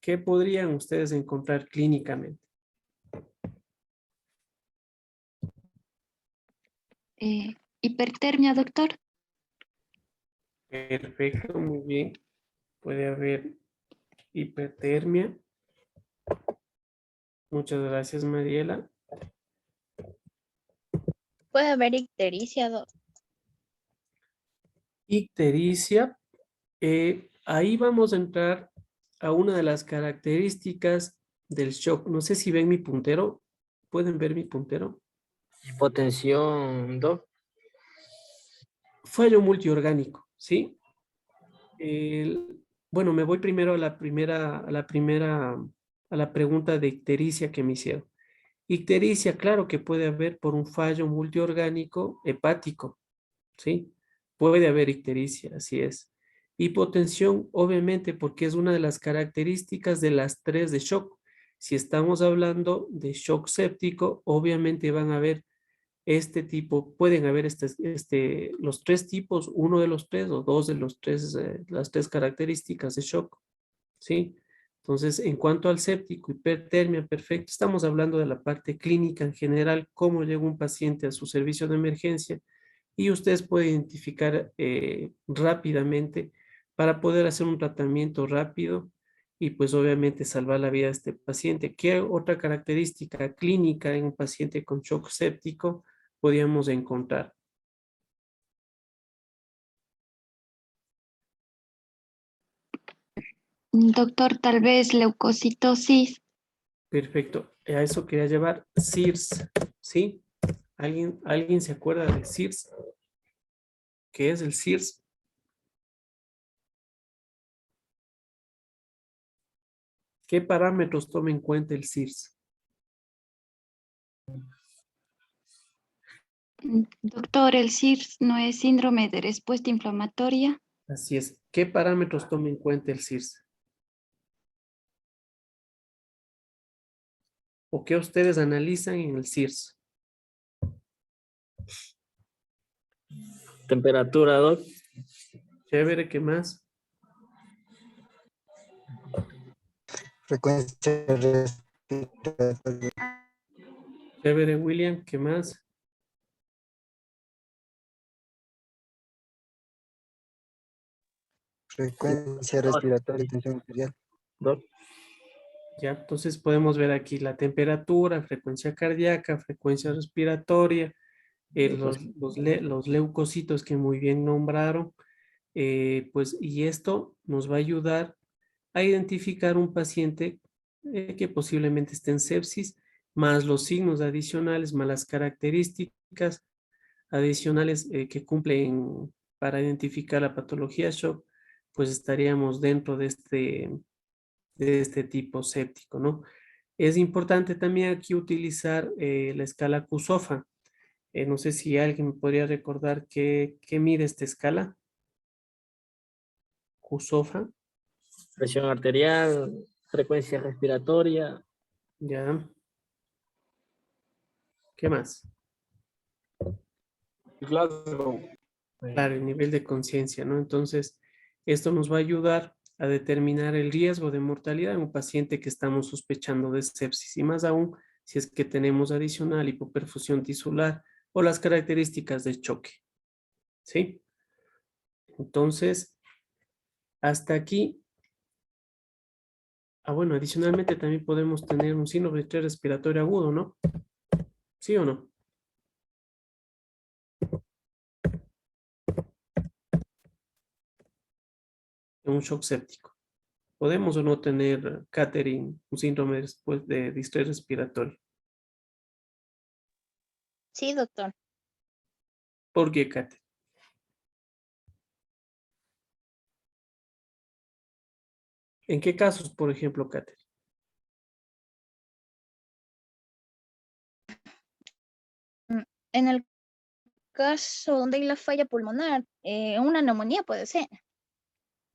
¿qué podrían ustedes encontrar clínicamente?
Hipertermia, doctor.
Perfecto, muy bien. Puede haber hipertermia. Muchas gracias, Mariela.
Puede haber ictericia, doc.
Ictericia. Ahí vamos a entrar a una de las características del shock. No sé si ven mi puntero. ¿Pueden ver mi puntero?
Hipotensión, doc.
Fallo multiorgánico, ¿sí? Bueno, me voy primero a la pregunta de ictericia que me hicieron. Ictericia, claro que puede haber por un fallo multiorgánico hepático, ¿sí? Puede haber ictericia, así es. Hipotensión, obviamente, porque es una de las características de las 3 de shock. Si estamos hablando de shock séptico, obviamente van a haber este tipo, pueden haber los 3 tipos, uno de los 3 o 2 de los 3, las 3 características de shock, ¿sí? Entonces, en cuanto al séptico, hipertermia, perfecto, estamos hablando de la parte clínica en general, cómo llega un paciente a su servicio de emergencia y ustedes pueden identificar rápidamente para poder hacer un tratamiento rápido y pues obviamente salvar la vida de este paciente. ¿Qué otra característica clínica en un paciente con shock séptico podríamos encontrar?
Doctor, tal vez leucocitosis.
Perfecto, a eso quería llevar SIRS, ¿sí? ¿Alguien se acuerda de SIRS? ¿Qué es el SIRS? ¿Qué parámetros toma en cuenta el SIRS?
Doctor, el SIRS no es síndrome de respuesta inflamatoria.
Así es. ¿Qué parámetros toma en cuenta el SIRS? ¿O qué ustedes analizan en el SIRS?
Temperatura, doc.
Chévere, ¿qué más?
Frecuencia respiratoria.
Chévere, William, ¿qué más?
Frecuencia respiratoria y tensión arterial.
Doc.
Ya, entonces podemos ver aquí la temperatura, frecuencia cardíaca, frecuencia respiratoria, los leucocitos que muy bien nombraron, pues, y esto nos va a ayudar a identificar un paciente que posiblemente esté en sepsis, más los signos adicionales, más las características adicionales que cumplen para identificar la patología shock, pues estaríamos dentro de este tipo séptico, ¿no? Es importante también aquí utilizar la escala QSOFA. No sé si alguien me podría recordar qué mide esta escala. QSOFA.
Presión arterial, frecuencia respiratoria.
Ya. ¿Qué más?
Glasgow.
Claro, el nivel de conciencia, ¿no? Entonces, esto nos va a ayudar a determinar el riesgo de mortalidad en un paciente que estamos sospechando de sepsis, y más aún si es que tenemos adicional hipoperfusión tisular o las características de choque, ¿sí? Entonces, hasta aquí. Bueno, adicionalmente también podemos tener un síndrome de estrés respiratorio agudo, ¿no? ¿Sí o no? Un shock séptico. ¿Podemos o no tener, Catherine, un síndrome después de estrés respiratorio?
Sí, doctor.
¿Por qué, Catherine? ¿En qué casos, por ejemplo, Catherine?
En el caso donde hay la falla pulmonar, una neumonía puede ser.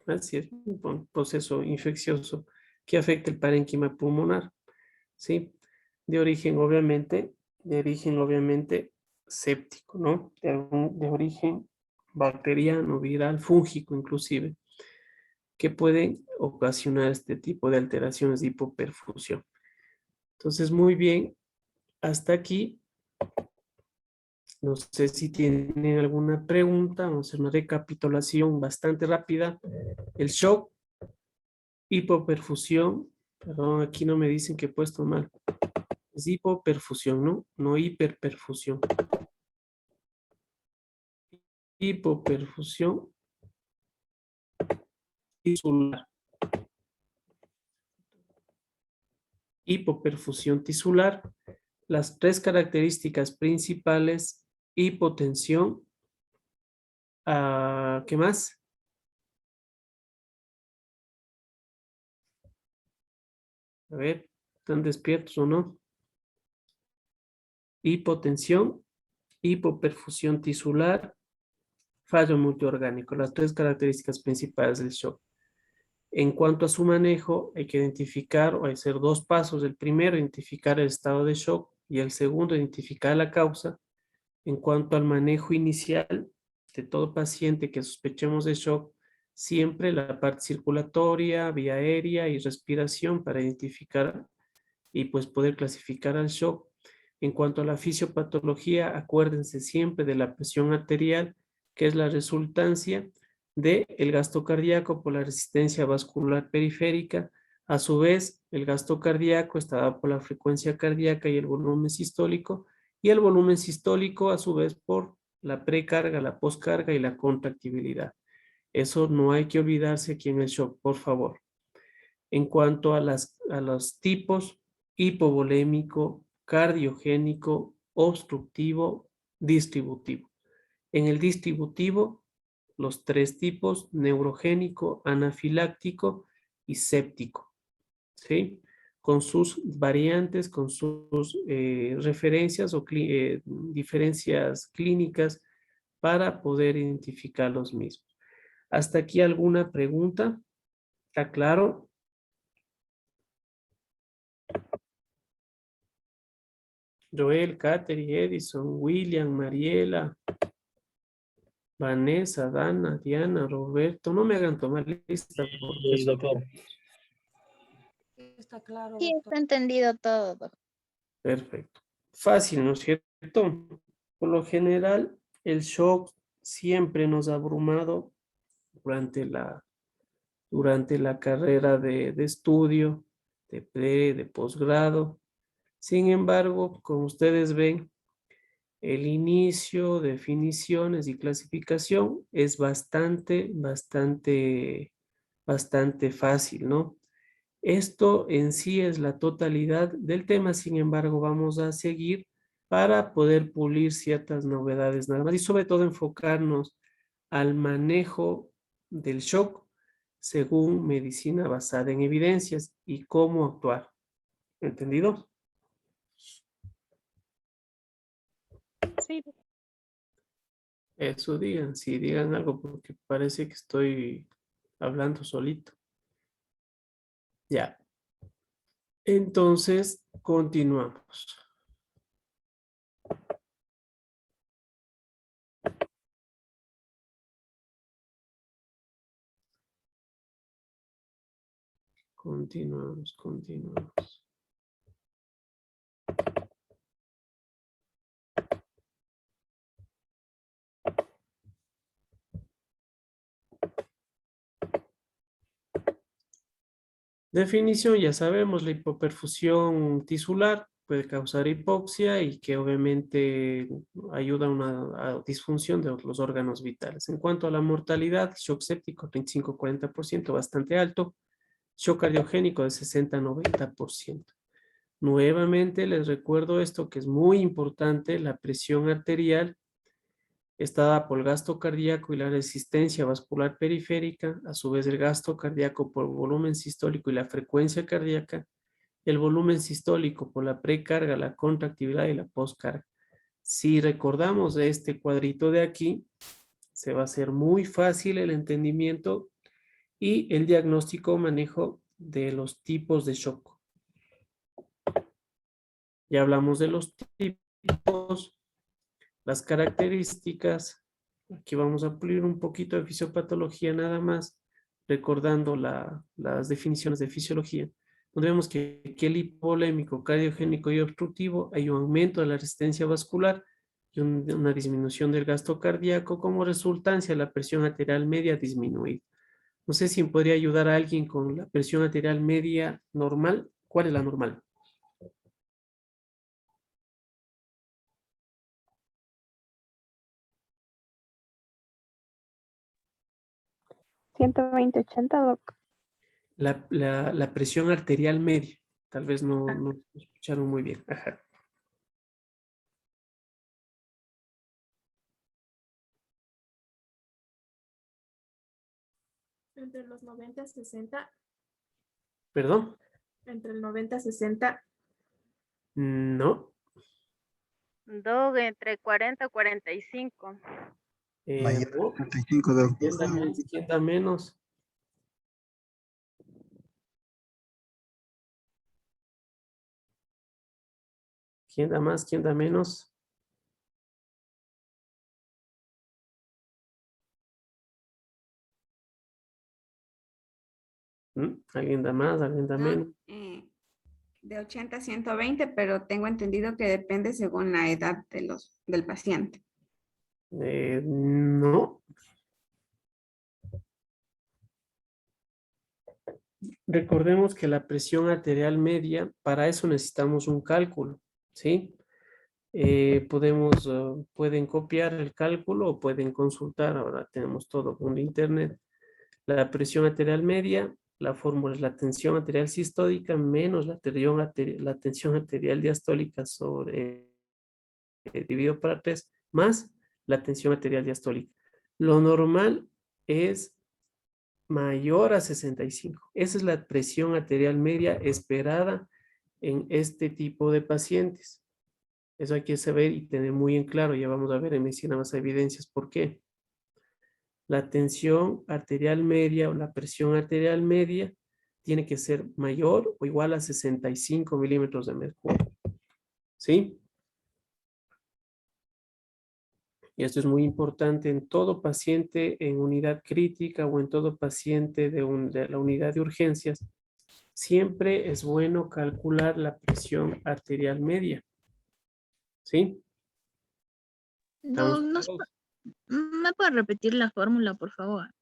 Así es, un proceso infeccioso que afecta el parénquima pulmonar, ¿sí? De origen, obviamente, séptico, ¿no? De origen bacteriano, viral, fúngico inclusive, que pueden ocasionar este tipo de alteraciones de hipoperfusión. Entonces, muy bien, hasta aquí. No sé si tienen alguna pregunta. Vamos a hacer una recapitulación bastante rápida. El shock, hipoperfusión, perdón, aquí no me dicen que he puesto mal. Es hipoperfusión, ¿no? No hiperperfusión. Hipoperfusión tisular. Hipoperfusión tisular. Las tres características principales: hipotensión. ¿Qué más? A ver, ¿están despiertos o no? Hipotensión, hipoperfusión tisular, fallo multiorgánico, las tres características principales del shock. En cuanto a su manejo, hay que identificar o hacer dos pasos. El primero, identificar el estado de shock, y el segundo, identificar la causa. En cuanto al manejo inicial de todo paciente que sospechemos de shock, siempre la parte circulatoria, vía aérea y respiración para identificar y pues poder clasificar al shock. En cuanto a la fisiopatología, acuérdense siempre de la presión arterial, que es la resultancia del gasto cardíaco por la resistencia vascular periférica. A su vez, el gasto cardíaco está dado por la frecuencia cardíaca y el volumen sistólico, y el volumen sistólico a su vez por la precarga, la poscarga y la contractibilidad. Eso no hay que olvidarse aquí en el shock, por favor. En cuanto a los tipos: hipovolémico, cardiogénico, obstructivo, distributivo. En el distributivo, los tres tipos: neurogénico, anafiláctico y séptico, ¿sí? Con sus variantes, con sus referencias o diferencias clínicas para poder identificar los mismos. ¿Hasta aquí alguna pregunta? ¿Está claro? Joel, Katherine, Edison, William, Mariela, Vanessa, Dana, Diana, Roberto. No me hagan tomar lista porque
Sí, doctor.
Está claro,
Sí,
doctor.
está entendido todo, doctor.
perfecto. Fácil, ¿no es cierto? Por lo general, el shock siempre nos ha abrumado durante la carrera de estudio, de posgrado. Sin embargo, como ustedes ven, el inicio, definiciones y clasificación es bastante fácil, ¿no? Esto en sí es la totalidad del tema. Sin embargo, vamos a seguir para poder pulir ciertas novedades nada más, y sobre todo enfocarnos al manejo del shock según medicina basada en evidencias y cómo actuar. ¿Entendido?
Sí,
Eso digan, si digan algo, porque parece que estoy hablando solito. Ya. Entonces, continuamos. Continuamos. Definición, ya sabemos, la hipoperfusión tisular puede causar hipoxia y que obviamente ayuda a una disfunción de los órganos vitales. En cuanto a la mortalidad, shock séptico 35-40%, bastante alto. Shock cardiogénico de 60-90%. Nuevamente les recuerdo esto que es muy importante, la presión arterial está dada por el gasto cardíaco y la resistencia vascular periférica, a su vez el gasto cardíaco por volumen sistólico y la frecuencia cardíaca, el volumen sistólico por la precarga, la contractividad y la postcarga. Si recordamos de este cuadrito de aquí, se va a hacer muy fácil el entendimiento y el diagnóstico o manejo de los tipos de shock. Ya hablamos de los tipos, las características. Aquí vamos a pulir un poquito de fisiopatología nada más, recordando las definiciones de fisiología. Donde vemos que el hipovolémico, cardiogénico y obstructivo, hay un aumento de la resistencia vascular y una disminución del gasto cardíaco como resultancia de la presión arterial media disminuida. No sé si podría ayudar a alguien con la presión arterial media normal. ¿Cuál es la normal?
¿120/80, doc?
La presión arterial media. Tal vez no escucharon muy bien. Ajá.
Entre los 90 y 60.
¿Perdón?
Entre el 90 y 60.
No.
Doc, entre 40 y 45.
Mayor
No.
35, doc.
¿Quién da menos? ¿Quién da más? ¿Quién da menos? ¿Alguien da más? ¿Alguien da menos?
De 80 a 120, pero tengo entendido que depende según la edad del paciente.
No. Recordemos que la presión arterial media, para eso necesitamos un cálculo, ¿sí? Pueden copiar el cálculo o pueden consultar, ahora tenemos todo con internet. La presión arterial media, la fórmula es la tensión arterial sistólica menos la tensión arterial diastólica sobre dividido por 3 más la tensión arterial diastólica. Lo normal es mayor a 65. Esa es la presión arterial media esperada en este tipo de pacientes. Eso hay que saber y tener muy en claro. Ya vamos a ver en medicina más evidencias por qué. La tensión arterial media o la presión arterial media tiene que ser mayor o igual a 65 milímetros de mercurio. ¿Sí? Y esto es muy importante en todo paciente en unidad crítica o en todo paciente de la unidad de urgencias. Siempre es bueno calcular la presión arterial media. ¿Sí?
No,
¿Estamos
no,
claros?
¿me puede repetir la fórmula, por favor?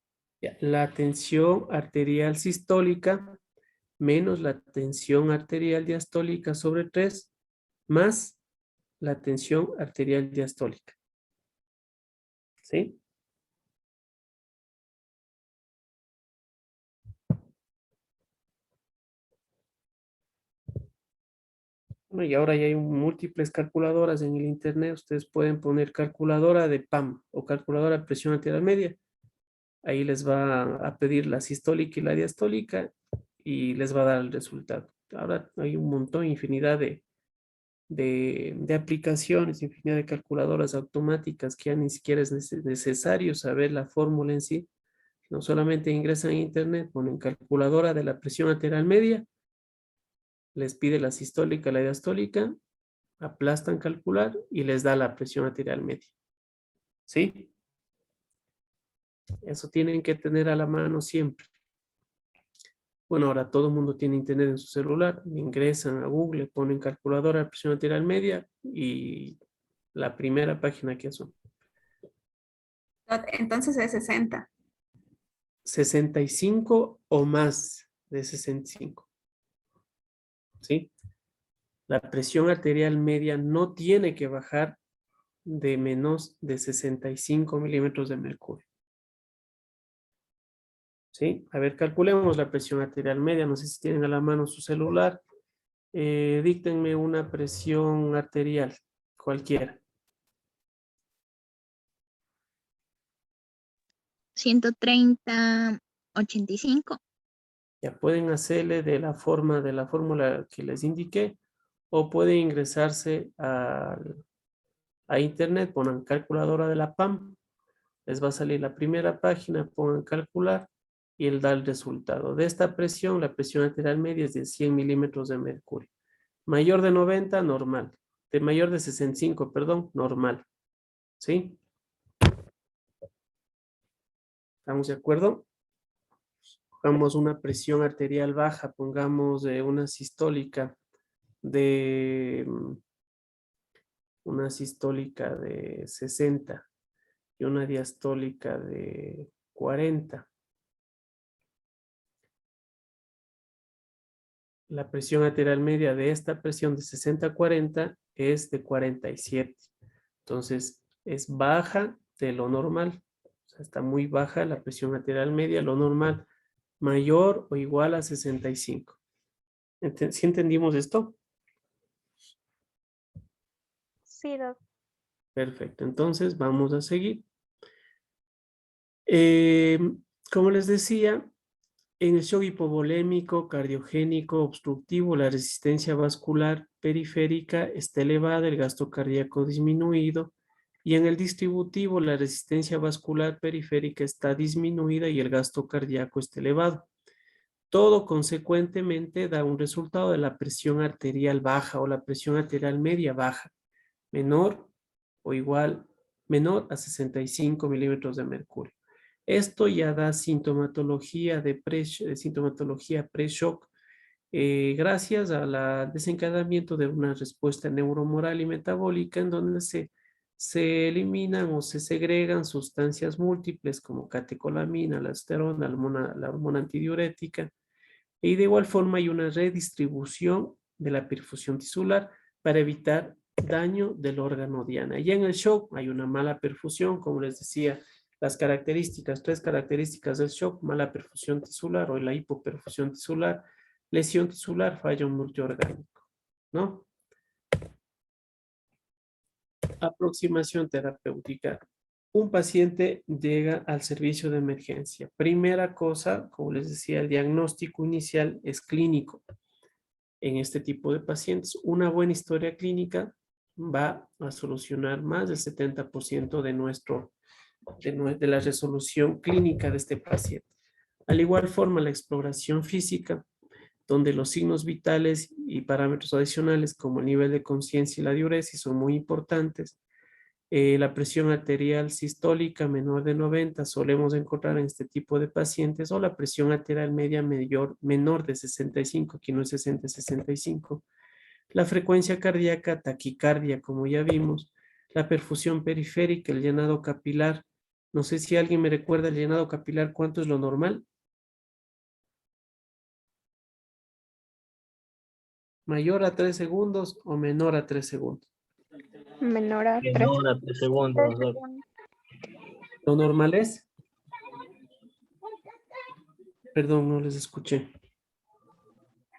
Ya, la tensión arterial sistólica menos la tensión arterial diastólica sobre 3 más la tensión arterial diastólica. ¿Sí? Bueno, y ahora ya hay múltiples calculadoras en el internet. Ustedes pueden poner calculadora de PAM o calculadora de presión arterial media. Ahí les va a pedir la sistólica y la diastólica y les va a dar el resultado. Ahora hay un montón, infinidad de aplicaciones, infinidad de calculadoras automáticas que ya ni siquiera es necesario saber la fórmula en sí. No solamente ingresan a internet, ponen calculadora de la presión arterial media, les pide la sistólica, la diastólica, aplastan calcular y les da la presión arterial media. ¿Sí? Eso tienen que tener a la mano siempre. Bueno, ahora todo el mundo tiene internet en su celular, ingresan a Google, ponen calculadora, presión arterial media y la primera página que son.
Entonces es 60.
65 o más de 65. ¿Sí? La presión arterial media no tiene que bajar de menos de 65 milímetros de mercurio. ¿Sí? A ver, calculemos la presión arterial media. No sé si tienen a la mano su celular. Díctenme una presión arterial, cualquiera.
130/85.
Ya pueden hacerle de la fórmula que les indiqué o pueden ingresarse a internet, pongan calculadora de la PAM, les va a salir la primera página, pongan calcular y él da el resultado. De esta presión, la presión arterial media es de 100 milímetros de mercurio. Mayor de 90, normal. De mayor de 65, perdón, normal. ¿Sí? ¿Estamos de acuerdo? Pongamos una presión arterial baja, pongamos una sistólica de 60 y una diastólica de 40. La presión arterial media de esta presión de 60 a 40 es de 47. Entonces, es baja de lo normal. O sea, está muy baja la presión arterial media, lo normal, mayor o igual a 65. ¿Sí entendimos esto?
Sí, doc.
Perfecto. Entonces, vamos a seguir. Como les decía, en el shock hipovolémico, cardiogénico, obstructivo, la resistencia vascular periférica está elevada, el gasto cardíaco disminuido, y en el distributivo, la resistencia vascular periférica está disminuida y el gasto cardíaco está elevado. Todo consecuentemente da un resultado de la presión arterial baja o la presión arterial media baja, menor o igual, menor a 65 milímetros de mercurio. Esto ya da sintomatología sintomatología pre-shock gracias al desencadenamiento de una respuesta neuromoral y metabólica en donde se eliminan o se segregan sustancias múltiples como catecolamina, la aldosterona, la hormona antidiurética, y de igual forma hay una redistribución de la perfusión tisular para evitar daño del órgano diana. Y en el shock hay una mala perfusión, como les decía, las características, 3 características del shock: mala perfusión tisular o la hipoperfusión tisular, lesión tisular, fallo multiorgánico, ¿no? Aproximación terapéutica. Un paciente llega al servicio de emergencia. Primera cosa, como les decía, el diagnóstico inicial es clínico. En este tipo de pacientes, una buena historia clínica va a solucionar más del 70% de la resolución clínica de este paciente. Al igual forma, la exploración física, donde los signos vitales y parámetros adicionales como el nivel de conciencia y la diuresis son muy importantes. La presión arterial sistólica menor de 90 solemos encontrar en este tipo de pacientes, o la presión arterial media menor de 65, aquí no es 60, 65. La frecuencia cardíaca, taquicardia, como ya vimos. La perfusión periférica, el llenado capilar. No sé si alguien me recuerda el llenado capilar, ¿cuánto es lo normal? ¿Mayor a 3 segundos o menor a 3 segundos?
Menor a 3
Menor a 3 segundos, doc.
¿Lo normal es? Perdón, no les escuché.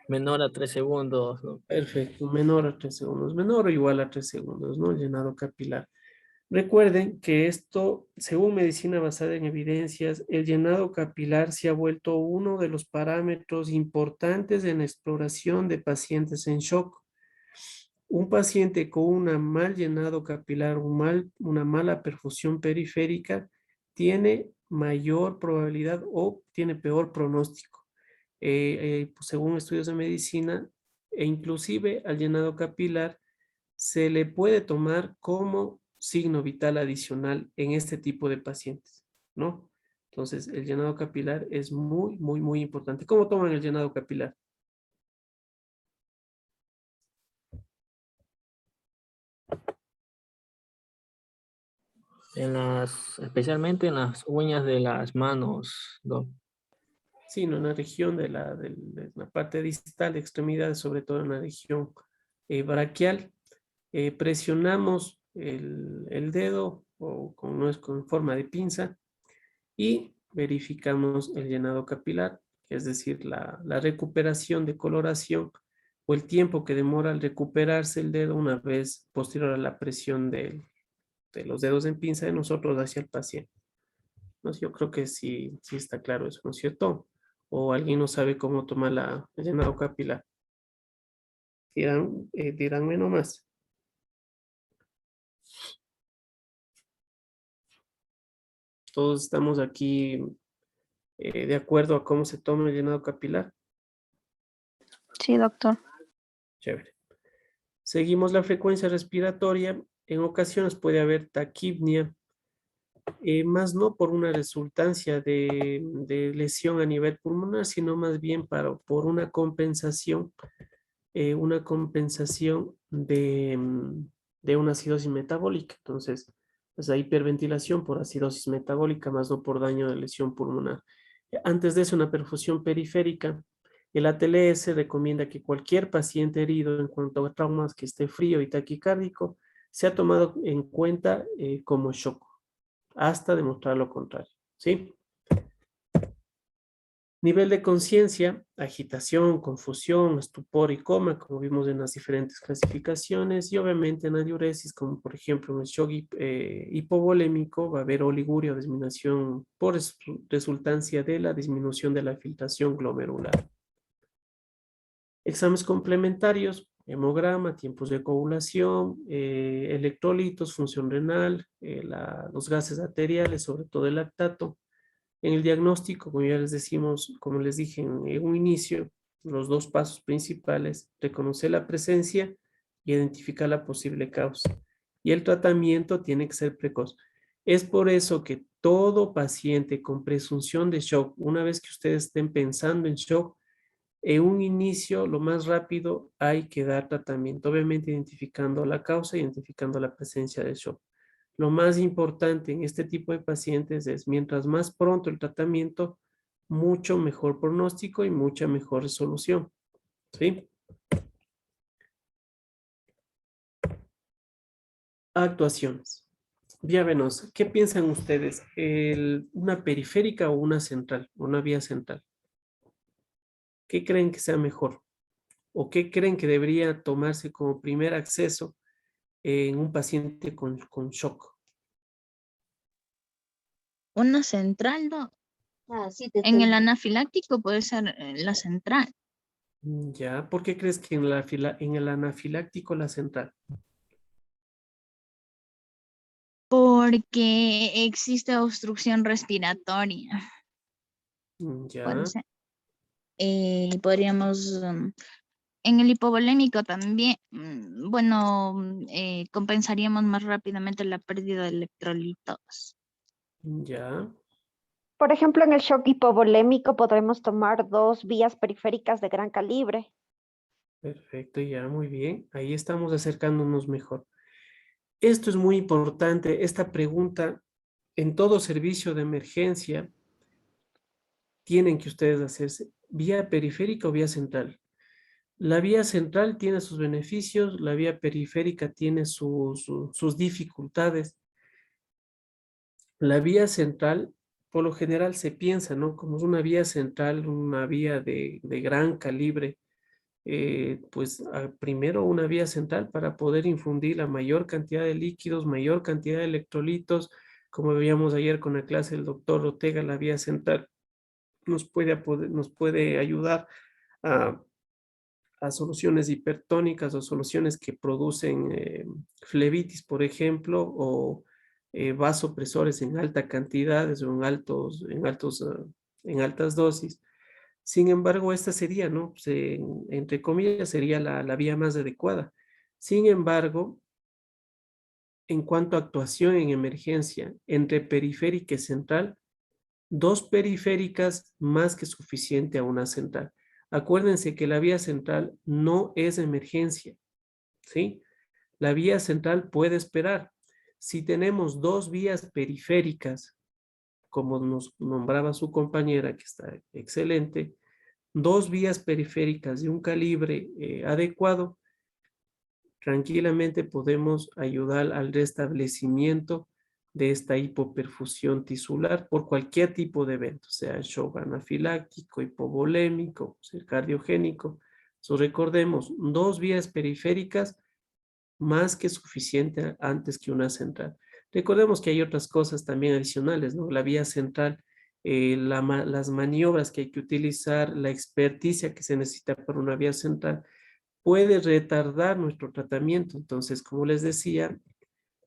Menor a 3 segundos, doc.
Perfecto, menor a 3 segundos. Menor o igual a 3 segundos, ¿no? El llenado capilar. Recuerden que esto, según medicina basada en evidencias, el llenado capilar se ha vuelto uno de los parámetros importantes en la exploración de pacientes en shock. Un paciente con un mal llenado capilar, una mala perfusión periférica, tiene mayor probabilidad o tiene peor pronóstico. Pues, según estudios de medicina, e inclusive al llenado capilar se le puede tomar como signo vital adicional en este tipo de pacientes, ¿no? Entonces, el llenado capilar es muy, muy, muy importante. ¿Cómo toman el llenado capilar?
Especialmente en las uñas de las manos, Doc.
Sí, en una región de la parte distal de extremidades, sobre todo en la región braquial, presionamos el dedo no es con forma de pinza y verificamos el llenado capilar, es decir, la recuperación de coloración o el tiempo que demora al recuperarse el dedo una vez posterior a la presión de los dedos en pinza de nosotros hacia el paciente. ¿No? Yo creo que sí, sí está claro eso, ¿no es cierto? O alguien no sabe cómo tomar el llenado capilar. Díganme nomás. Todos estamos aquí de acuerdo a cómo se toma el llenado capilar.
Sí, doctor.
Chévere. Seguimos la frecuencia respiratoria. En ocasiones puede haber taquipnia, más no por una resultancia de lesión a nivel pulmonar, sino más bien por una compensación de una acidosis metabólica. Entonces, pues hay hiperventilación por acidosis metabólica, más no por daño de lesión pulmonar. Antes de eso, una perfusión periférica. El ATLS recomienda que cualquier paciente herido en cuanto a traumas que esté frío y taquicárdico sea tomado en cuenta como shock, hasta demostrar lo contrario, ¿sí? Nivel de conciencia, agitación, confusión, estupor y coma, como vimos en las diferentes clasificaciones, y obviamente en la diuresis, como por ejemplo en el shock hipovolémico, va a haber oliguria o disminución por resultancia de la disminución de la filtración glomerular. Exámenes complementarios, hemograma, tiempos de coagulación, electrolitos, función renal, los gases arteriales, sobre todo el lactato. En el diagnóstico, como ya les decimos, como les dije en un inicio, los dos pasos principales, reconocer la presencia y identificar la posible causa. Y el tratamiento tiene que ser precoz. Es por eso que todo paciente con presunción de shock, una vez que ustedes estén pensando en shock, en un inicio, lo más rápido, hay que dar tratamiento, obviamente identificando la causa, identificando la presencia del shock. Lo más importante en este tipo de pacientes es, mientras más pronto el tratamiento, mucho mejor pronóstico y mucha mejor resolución. ¿Sí? Actuaciones. Vía venosa. ¿Qué piensan ustedes? ¿Una periférica o una central? Una vía central. ¿Qué creen que sea mejor? ¿O qué creen que debería tomarse como primer acceso en un paciente con shock?
Una central, ¿no? En el anafiláctico puede ser la central,
Ya, ¿por qué crees que en el anafiláctico la central?
porque existe obstrucción respiratoria.
Ya,
Puede ser. Podríamos, en el hipovolémico también, bueno, compensaríamos más rápidamente la pérdida de electrolitos.
ya,
Por ejemplo, en el shock hipovolémico podremos tomar 2 vías periféricas de gran calibre.
perfecto, ya, muy bien. Ahí estamos acercándonos mejor. Esto es muy importante, esta pregunta en todo servicio de emergencia tienen que ustedes hacerse, ¿vía periférica o vía central? La vía central tiene sus beneficios, la vía periférica tiene sus dificultades. La vía central, por lo general se piensa, ¿no? Como es una vía central, una vía de gran calibre, pues primero una vía central para poder infundir la mayor cantidad de líquidos, mayor cantidad de electrolitos, como veíamos ayer con la clase del doctor Ortega, la vía central nos puede ayudar a, a soluciones hipertónicas o soluciones que producen flebitis, por ejemplo, o vasopresores en alta cantidades o en altas dosis. Sin embargo, esta sería, ¿no? Pues, entre comillas, sería la vía más adecuada. Sin embargo, en cuanto a actuación en emergencia entre periférica y central, 2 periféricas más que suficiente a una central. Acuérdense que la vía central no es emergencia, ¿sí? La vía central puede esperar. Si tenemos 2 vías periféricas, como nos nombraba su compañera, que está excelente, 2 vías periféricas de un calibre adecuado, tranquilamente podemos ayudar al restablecimiento de esta hipoperfusión tisular por cualquier tipo de evento, sea shock anafiláctico, hipovolémico, sea cardiogénico. Recordemos, 2 vías periféricas más que suficiente antes que una central. Recordemos que hay otras cosas también adicionales, ¿no? La vía central, las maniobras que hay que utilizar, la experticia que se necesita para una vía central, puede retardar nuestro tratamiento. Entonces, como les decía,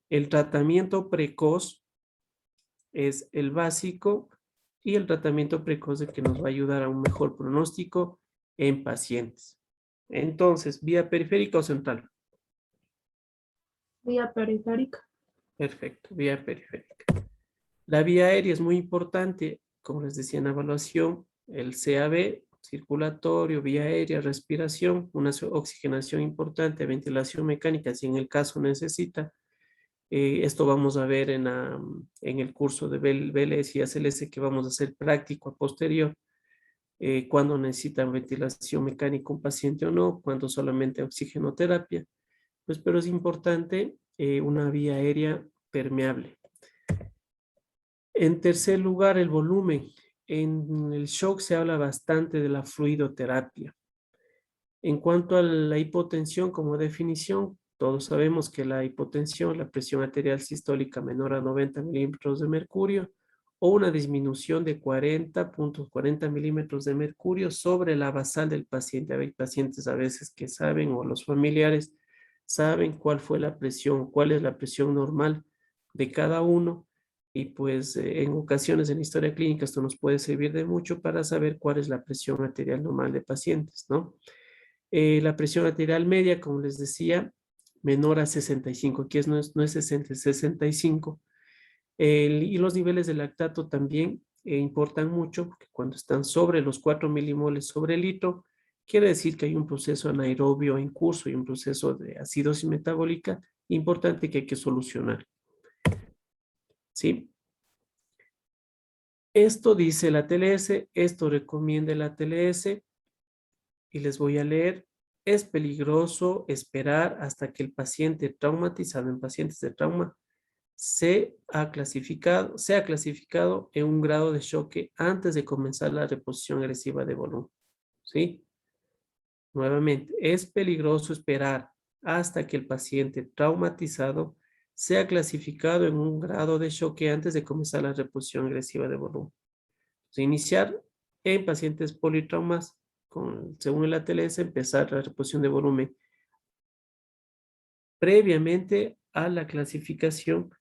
el tratamiento precoz es el básico y el tratamiento precoz es el que nos va a ayudar a un mejor pronóstico en pacientes. Entonces, ¿vía periférica o central?
Vía periférica.
Perfecto, vía periférica. La vía aérea es muy importante, como les decía en la evaluación, el CAB, circulatorio, vía aérea, respiración, una oxigenación importante, ventilación mecánica, si en el caso necesita. Esto vamos a ver en el curso de BLS y ACLS que vamos a hacer práctico a posterior, cuando necesitan ventilación mecánica un paciente o no, cuando solamente oxigenoterapia. Pues, pero es importante una vía aérea permeable. En tercer lugar, el volumen. En el shock se habla bastante de la fluidoterapia. En cuanto a la hipotensión como definición, todos sabemos que la hipotensión, la presión arterial sistólica menor a 90 milímetros de mercurio o una disminución de 40 milímetros de mercurio sobre la basal del paciente. Hay pacientes a veces que saben, o los familiares saben cuál fue la presión, cuál es la presión normal de cada uno. Y pues en ocasiones en historia clínica esto nos puede servir de mucho para saber cuál es la presión arterial normal de pacientes, ¿no? La presión arterial media, como les decía, menor a 65, aquí no es 60, es 65. Y los niveles de lactato también importan mucho, porque cuando están sobre los 4 milimoles sobre litro, quiere decir que hay un proceso anaerobio en curso y un proceso de acidosis metabólica importante que hay que solucionar. ¿Sí? Esto dice la TLS, esto recomienda la TLS, y les voy a leer. Es peligroso esperar hasta que el paciente traumatizado en pacientes de trauma sea clasificado en un grado de choque antes de comenzar la reposición agresiva de volumen. ¿Sí? Nuevamente, es peligroso esperar hasta que el paciente traumatizado sea clasificado en un grado de choque antes de comenzar la reposición agresiva de volumen. Iniciar en pacientes politraumas, según el ATLS, empezar la reposición de volumen previamente a la clasificación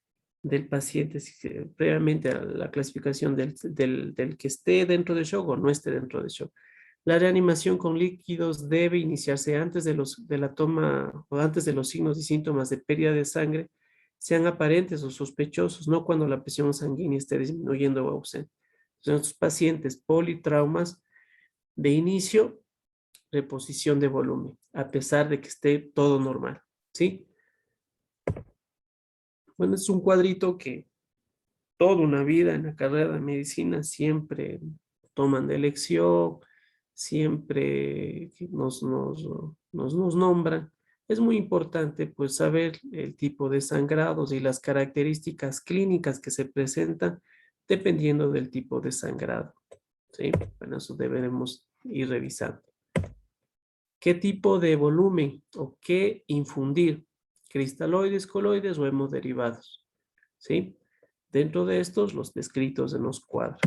del paciente, previamente a la clasificación del que esté dentro de shock o no esté dentro de shock. La reanimación con líquidos debe iniciarse antes de la toma o antes de los signos y síntomas de pérdida de sangre, sean aparentes o sospechosos, no cuando la presión sanguínea esté disminuyendo o ausente. En estos pacientes politraumas, de inicio, reposición de volumen, a pesar de que esté todo normal, ¿sí? Bueno, es un cuadrito que toda una vida en la carrera de medicina siempre toman de elección, siempre nos nombran. Es muy importante pues saber el tipo de sangrados y las características clínicas que se presentan dependiendo del tipo de sangrado. ¿Sí? Bueno, eso deberemos ir revisando. ¿Qué tipo de volumen o qué infundir? ¿Cristaloides, coloides o hemoderivados? ¿Sí? Dentro de estos, los descritos en los cuadros.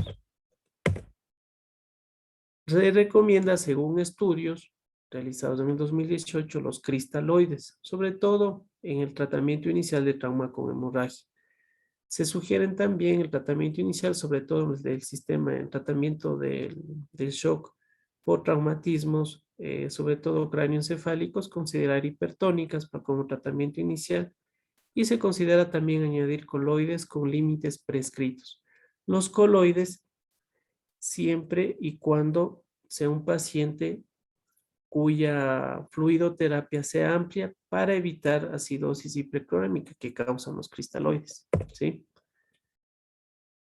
Se recomienda, según estudios realizados en el 2018, los cristaloides, sobre todo en el tratamiento inicial de trauma con hemorragia. Se sugieren también el tratamiento inicial, sobre todo del sistema, el tratamiento del shock por traumatismos, sobre todo cráneoencefálicos, considerar hipertónicas como tratamiento inicial, y se considera también añadir coloides con límites prescritos. Los coloides siempre y cuando sea un paciente cuya fluidoterapia sea amplia para evitar acidosis hipercromémica que causan los cristaloides, ¿sí?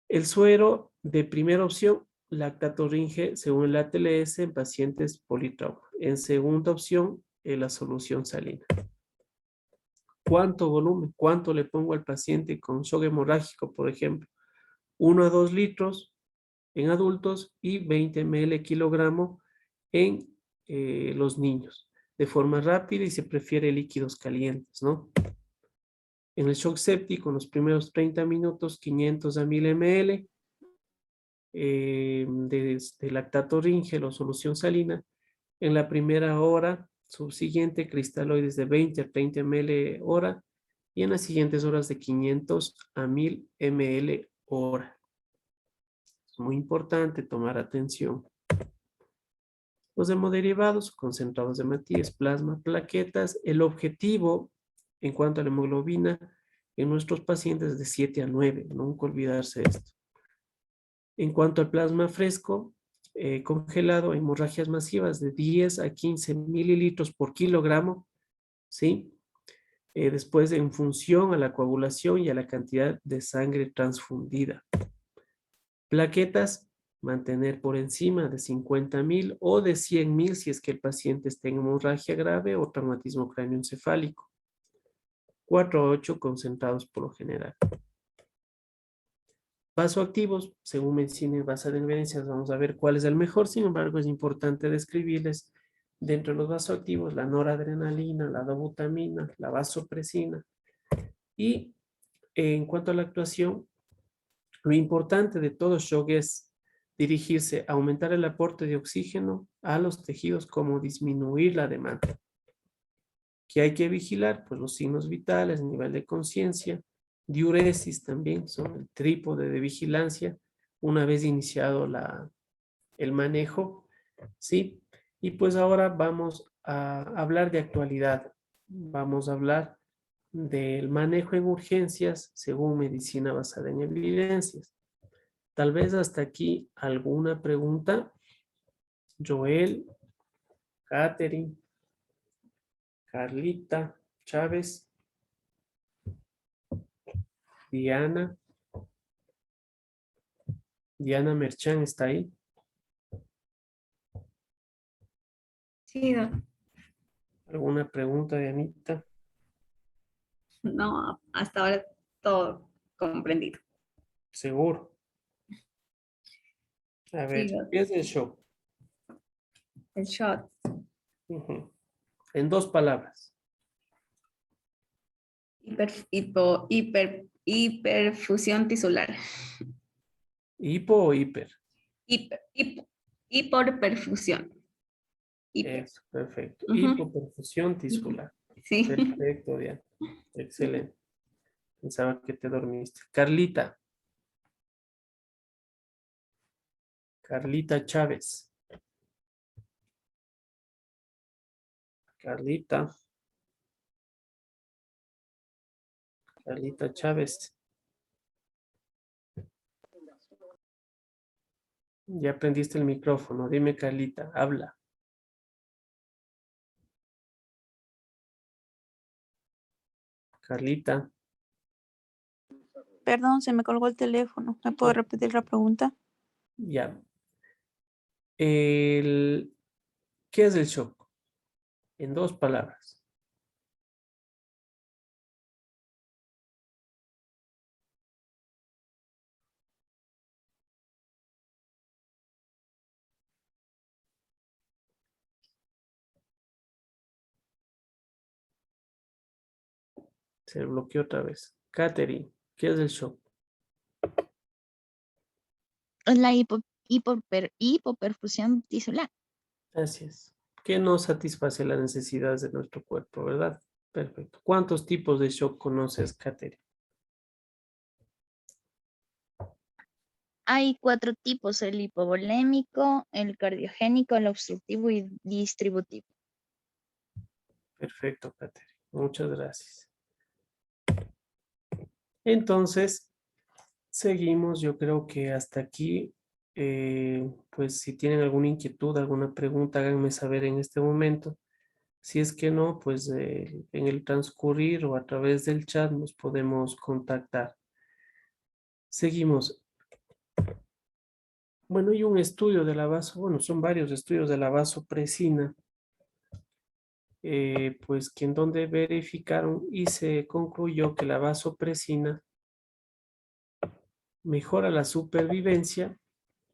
El suero de primera opción, lactatorringe según el ATLS en pacientes politrauma. En segunda opción, la solución salina. ¿Cuánto volumen? ¿Cuánto le pongo al paciente con shock hemorrágico, por ejemplo? 1 a 2 litros en adultos y 20 ml kilogramo en los niños, de forma rápida y se prefiere líquidos calientes, ¿no? En el shock séptico, en los primeros 30 minutos, 500 a 1000 ml de lactatorringe o solución salina. En la primera hora subsiguiente, cristaloides de 20 a 30 ml hora y en las siguientes horas de 500 a 1000 ml hora. Es muy importante tomar atención. Los hemoderivados, concentrados de Matías, plasma, plaquetas. El objetivo en cuanto a la hemoglobina en nuestros pacientes es de 7 a 9. Nunca olvidarse esto. En cuanto al plasma fresco, congelado, hemorragias masivas de 10 a 15 mililitros por kilogramo, ¿sí? Después, en función a la coagulación y a la cantidad de sangre transfundida. Plaquetas, mantener por encima de 50,000 o de 100,000 si es que el paciente está en hemorragia grave o traumatismo cráneoencefálico. 4 a 8 concentrados por lo general. Vasoactivos, según medicina basada en evidencias, vamos a ver cuál es el mejor. Sin embargo, es importante describirles dentro de los vasoactivos la noradrenalina, la dobutamina, la vasopresina. Y en cuanto a la actuación, lo importante de todo shock es dirigirse a aumentar el aporte de oxígeno a los tejidos como disminuir la demanda. ¿Qué hay que vigilar? Pues los signos vitales, nivel de conciencia, diuresis también son el trípode de vigilancia una vez iniciado el manejo, ¿sí? Y pues ahora vamos a hablar de actualidad. Vamos a hablar del manejo en urgencias según medicina basada en evidencias. Tal vez hasta aquí alguna pregunta. Joel, Catherine, Carlita, Chávez, Diana. Diana Merchán está ahí.
Sí, doc.
¿Alguna pregunta, Dianita?
No, hasta ahora todo comprendido.
Seguro. A ver,
Sí, doc.
¿qué es el shock?
El shot.
Ujú. En 2 palabras.
Hiperfusión tisular.
¿Hipo o hiper?
Hiperperfusión.
Eso, perfecto.
Ujú.
Hipoperfusión tisular.
Sí.
Perfecto, Diana. Excelente. Pensaba que te dormiste. Carlita. Carlita Chávez. Carlita. Carlita Chávez. Ya prendiste el micrófono. Dime, Carlita, habla. Carlita.
Perdón, se me colgó el teléfono. ¿Me puedo repetir la pregunta?
Ya. ¿Qué es el shock? En 2 palabras. Se bloqueó otra vez. Catherine, ¿qué es el shock?
Es la hipoperfusión tisular.
Así es. Que no satisface las necesidades de nuestro cuerpo, ¿verdad? Perfecto. ¿Cuántos tipos de shock conoces, Catherine?
Hay 4 tipos: el hipovolémico, el cardiogénico, el obstructivo y distributivo.
Perfecto, Catherine. Muchas gracias. Entonces, seguimos. Yo creo que hasta aquí pues si tienen alguna inquietud, alguna pregunta, háganme saber en este momento. Si es que no, pues en el transcurrir o a través del chat nos podemos contactar. Seguimos. Bueno, hay un estudio de la son varios estudios de la vasopresina, pues que en donde verificaron y se concluyó que la vasopresina mejora la supervivencia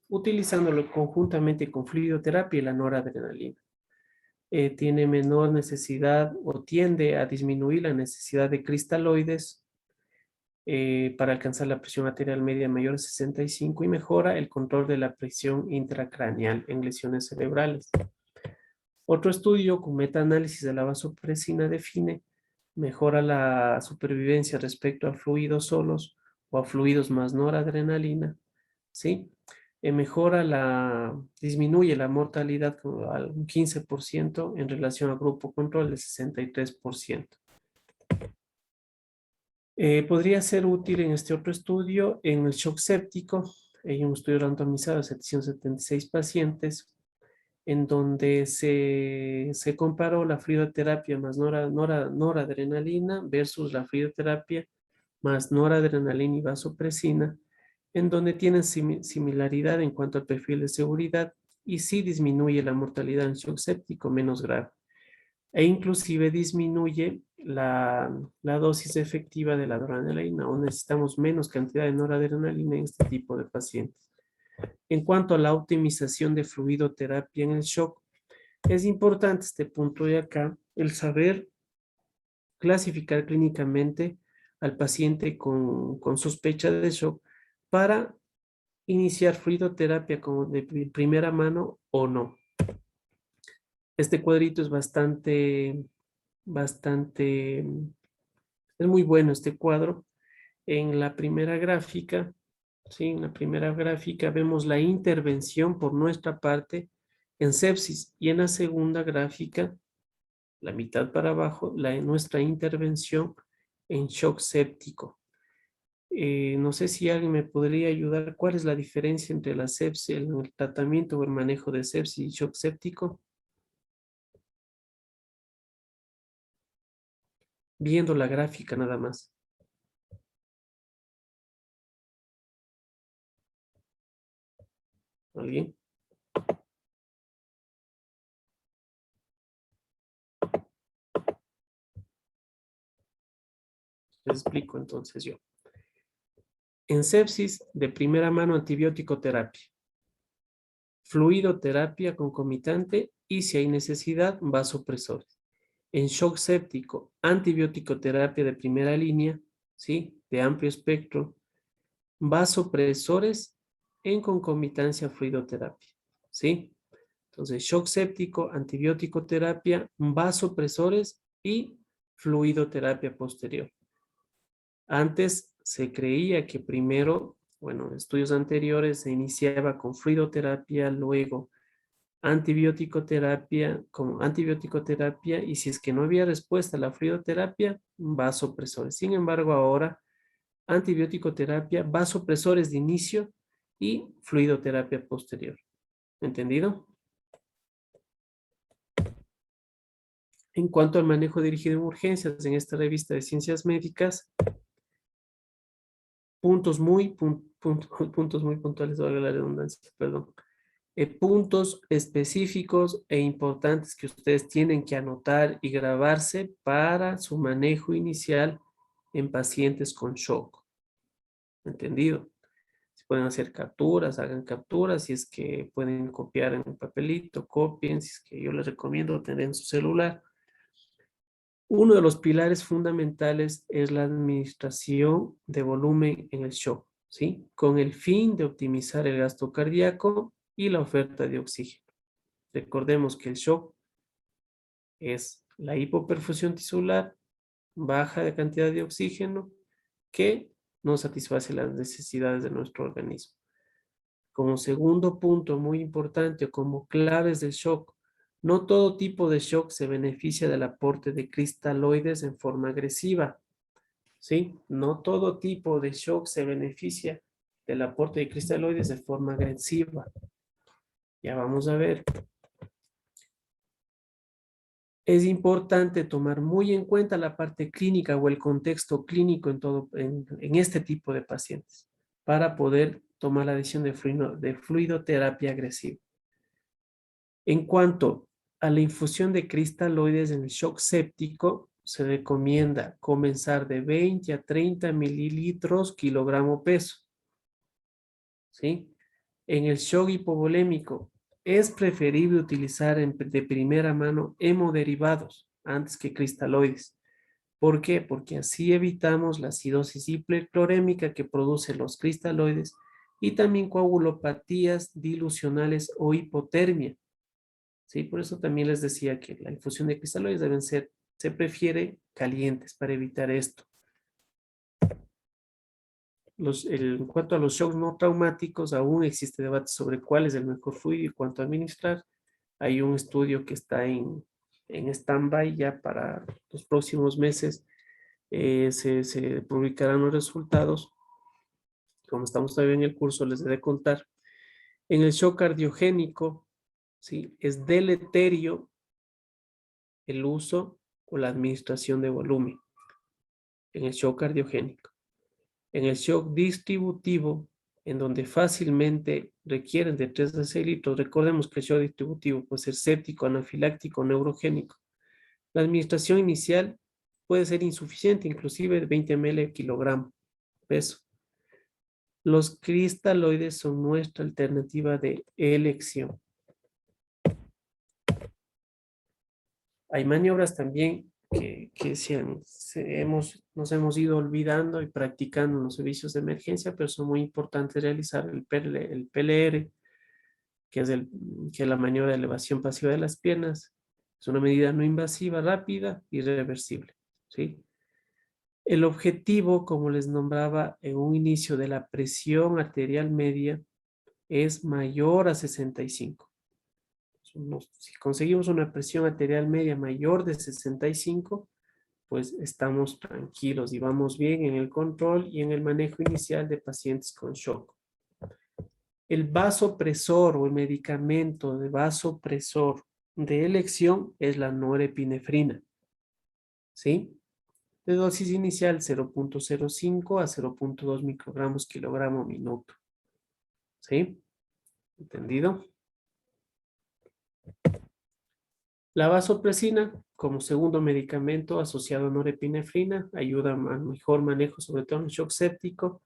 utilizándolo conjuntamente con fluidoterapia y la noradrenalina. Tiene menor necesidad o tiende a disminuir la necesidad de cristaloides para alcanzar la presión arterial media mayor a 65 y mejora el control de la presión intracraneal en lesiones cerebrales. Otro estudio con metaanálisis de la vasopresina define mejora la supervivencia respecto a fluidos solos o a fluidos más noradrenalina, ¿sí? Disminuye la mortalidad al 15% en relación al grupo control de 63%. Podría ser útil en este otro estudio en el shock séptico. Hay un estudio randomizado de 776 pacientes en donde se comparó la fluidoterapia más noradrenalina versus la fluidoterapia más noradrenalina y vasopresina, en donde tienen similaridad en cuanto al perfil de seguridad y sí disminuye la mortalidad en shock séptico menos grave. E inclusive disminuye la dosis efectiva de la adrenalina, o necesitamos menos cantidad de noradrenalina en este tipo de pacientes. En cuanto a la optimización de fluidoterapia en el shock, es importante este punto de acá, el saber clasificar clínicamente al paciente con sospecha de shock para iniciar fluidoterapia como de primera mano o no. Este cuadrito es es muy bueno este cuadro. En la primera gráfica, ¿sí? En la primera gráfica vemos la intervención por nuestra parte en sepsis y en la segunda gráfica, la mitad para abajo, nuestra intervención en shock séptico. No sé si alguien me podría ayudar. ¿Cuál es la diferencia entre la sepsis, el tratamiento o el manejo de sepsis y shock séptico? Viendo la gráfica nada más. ¿Alguien? Les explico entonces yo. En sepsis, de primera mano, antibiótico terapia. Fluidoterapia concomitante y, si hay necesidad, vasopresores. En shock séptico, antibiótico terapia de primera línea, ¿sí? De amplio espectro. Vasopresores en concomitancia fluidoterapia, ¿sí? Entonces, shock séptico, antibiótico terapia, vasopresores y fluidoterapia posterior. Antes se creía que primero, bueno, en estudios anteriores se iniciaba con fluidoterapia, luego antibiótico terapia y si es que no había respuesta a la fluidoterapia, vasopresores. Sin embargo, ahora antibiótico terapia, vasopresores de inicio y fluidoterapia posterior. ¿Entendido? En cuanto al manejo dirigido en urgencias en esta revista de ciencias médicas, puntos muy puntuales, valga la redundancia, perdón. Puntos específicos e importantes que ustedes tienen que anotar y grabarse para su manejo inicial en pacientes con shock. ¿Entendido? Si pueden hacer capturas, hagan capturas. Si es que pueden copiar en un papelito, copien. Si es que yo les recomiendo tener en su celular. Uno de los pilares fundamentales es la administración de volumen en el shock, ¿sí? Con el fin de optimizar el gasto cardíaco y la oferta de oxígeno. Recordemos que el shock es la hipoperfusión tisular, baja de cantidad de oxígeno, que no satisface las necesidades de nuestro organismo. Como segundo punto muy importante, o como claves del shock, no todo tipo de shock se beneficia del aporte de cristaloides en forma agresiva, ¿sí? No todo tipo de shock se beneficia del aporte de cristaloides de forma agresiva. Ya vamos a ver. Es importante tomar muy en cuenta la parte clínica o el contexto clínico en este tipo de pacientes para poder tomar la decisión de fluidoterapia agresiva. En cuanto a la infusión de cristaloides en el shock séptico, se recomienda comenzar de 20 a 30 mililitros kilogramo peso. ¿Sí? En el shock hipovolémico, es preferible utilizar de primera mano hemoderivados antes que cristaloides. ¿Por qué? Porque así evitamos la acidosis hiperclorémica que produce los cristaloides y también coagulopatías dilucionales o hipotermia. ¿Sí? Por eso también les decía que la infusión de cristaloides deben ser, se prefiere calientes para evitar esto. En cuanto a los shocks no traumáticos, aún existe debate sobre cuál es el mejor fluido y cuánto administrar. Hay un estudio que está en stand-by ya para los próximos meses. Se publicarán los resultados. Como estamos todavía en el curso, les he de contar. En el shock cardiogénico, ¿sí? Es deleterio el uso o la administración de volumen. En el shock cardiogénico. En el shock distributivo, en donde fácilmente requieren de 3 a 6 litros, recordemos que el shock distributivo puede ser séptico, anafiláctico, neurogénico. La administración inicial puede ser insuficiente, inclusive 20 ml kilogramo peso. Los cristaloides son nuestra alternativa de elección. Hay maniobras también que nos hemos ido olvidando y practicando en los servicios de emergencia, pero son muy importantes realizar el PLR, que es la maniobra de elevación pasiva de las piernas. Es una medida no invasiva, rápida y reversible, ¿sí? El objetivo, como les nombraba en un inicio, de la presión arterial media es mayor a 65. Si conseguimos una presión arterial media mayor de 65, pues estamos tranquilos y vamos bien en el control y en el manejo inicial de pacientes con shock. El vasopresor o el medicamento de vasopresor de elección es la norepinefrina, ¿sí? De dosis inicial 0.05 a 0.2 microgramos kilogramo minuto, ¿sí? ¿Entendido? La vasopresina, como segundo medicamento asociado a norepinefrina, ayuda a mejor manejo, sobre todo en el shock séptico,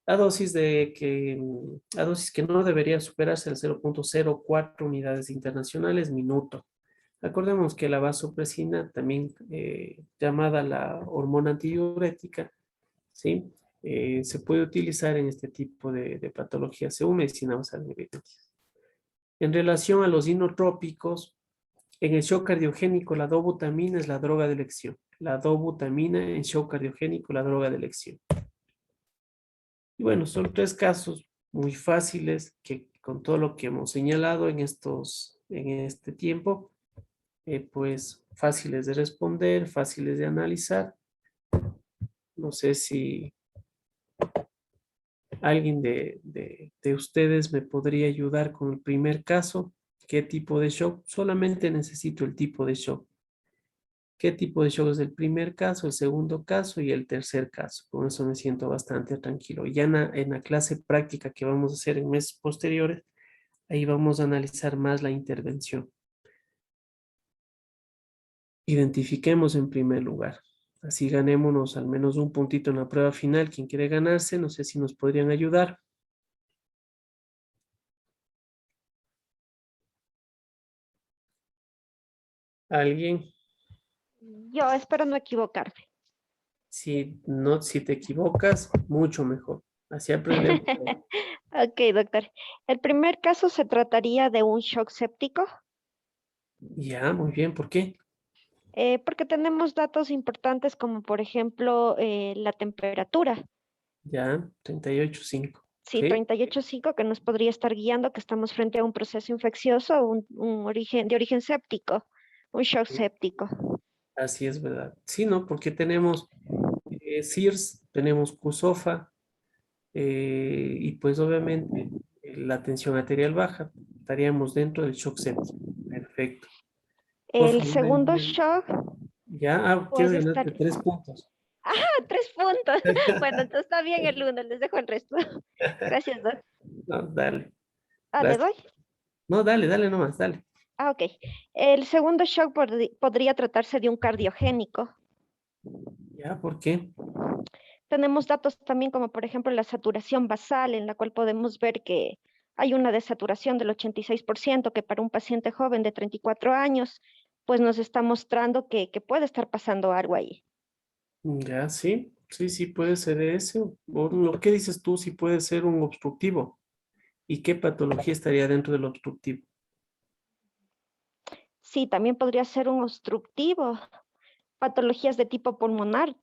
a dosis que no debería superarse el 0.04 unidades internacionales minuto. Recordemos que la vasopresina, también llamada la hormona antidiurética, ¿sí? Se puede utilizar en este tipo de patologías según medicina basada en evidencias. En relación a los inotrópicos, en el shock cardiogénico, la dobutamina es la droga de elección. La dobutamina en shock cardiogénico, la droga de elección. Y bueno, son 3 casos muy fáciles que con todo lo que hemos señalado en este tiempo, pues fáciles de responder, fáciles de analizar. No sé si alguien de ustedes me podría ayudar con el primer caso. ¿Qué tipo de shock? Solamente necesito el tipo de shock. ¿Qué tipo de shock es el primer caso, el segundo caso y el tercer caso? Con eso me siento bastante tranquilo. Ya en la clase práctica que vamos a hacer en meses posteriores, ahí vamos a analizar más la intervención. Identifiquemos en primer lugar. Así ganémonos al menos un puntito en la prueba final. Quien quiere ganarse, no sé si nos podrían ayudar. ¿Alguien?
Yo espero no equivocarme.
Si te equivocas, mucho mejor. Así aprendemos.
Ok, doctor. El primer caso se trataría de un shock séptico.
Ya, muy bien. ¿Por qué?
Porque tenemos datos importantes como por ejemplo la temperatura.
Ya, 38.5.
Sí,
¿Sí?
38.5 que nos podría estar guiando que estamos frente a un proceso infeccioso, de origen séptico, un shock séptico.
Así es, ¿verdad? Sí, ¿no? Porque tenemos SIRS, tenemos CUSOFA, y pues obviamente la tensión arterial baja, estaríamos dentro del shock séptico. Perfecto. Por
El
favor,
segundo
denme-
shock,
ya, quiero
pues
ganarte
estar...
3 puntos.
¡Ah, 3 puntos! Bueno, entonces está bien el 1, les dejo el resto. Gracias, Doc.
No, dale.
Ah, ¿le
Gracias.
doy?
No, dale nomás, dale.
Ah, ok. El segundo shock podría tratarse de un cardiogénico.
Ya, ¿por qué?
Tenemos datos también como por ejemplo la saturación basal, en la cual podemos ver que hay una desaturación del 86%, que para un paciente joven de 34 años, pues nos está mostrando que puede estar pasando algo ahí.
Ya, sí, puede ser ese. O lo que dices tú, sí puede ser un obstructivo. ¿Y qué patología estaría dentro del obstructivo?
Sí, también podría ser un obstructivo, patologías de tipo pulmonar,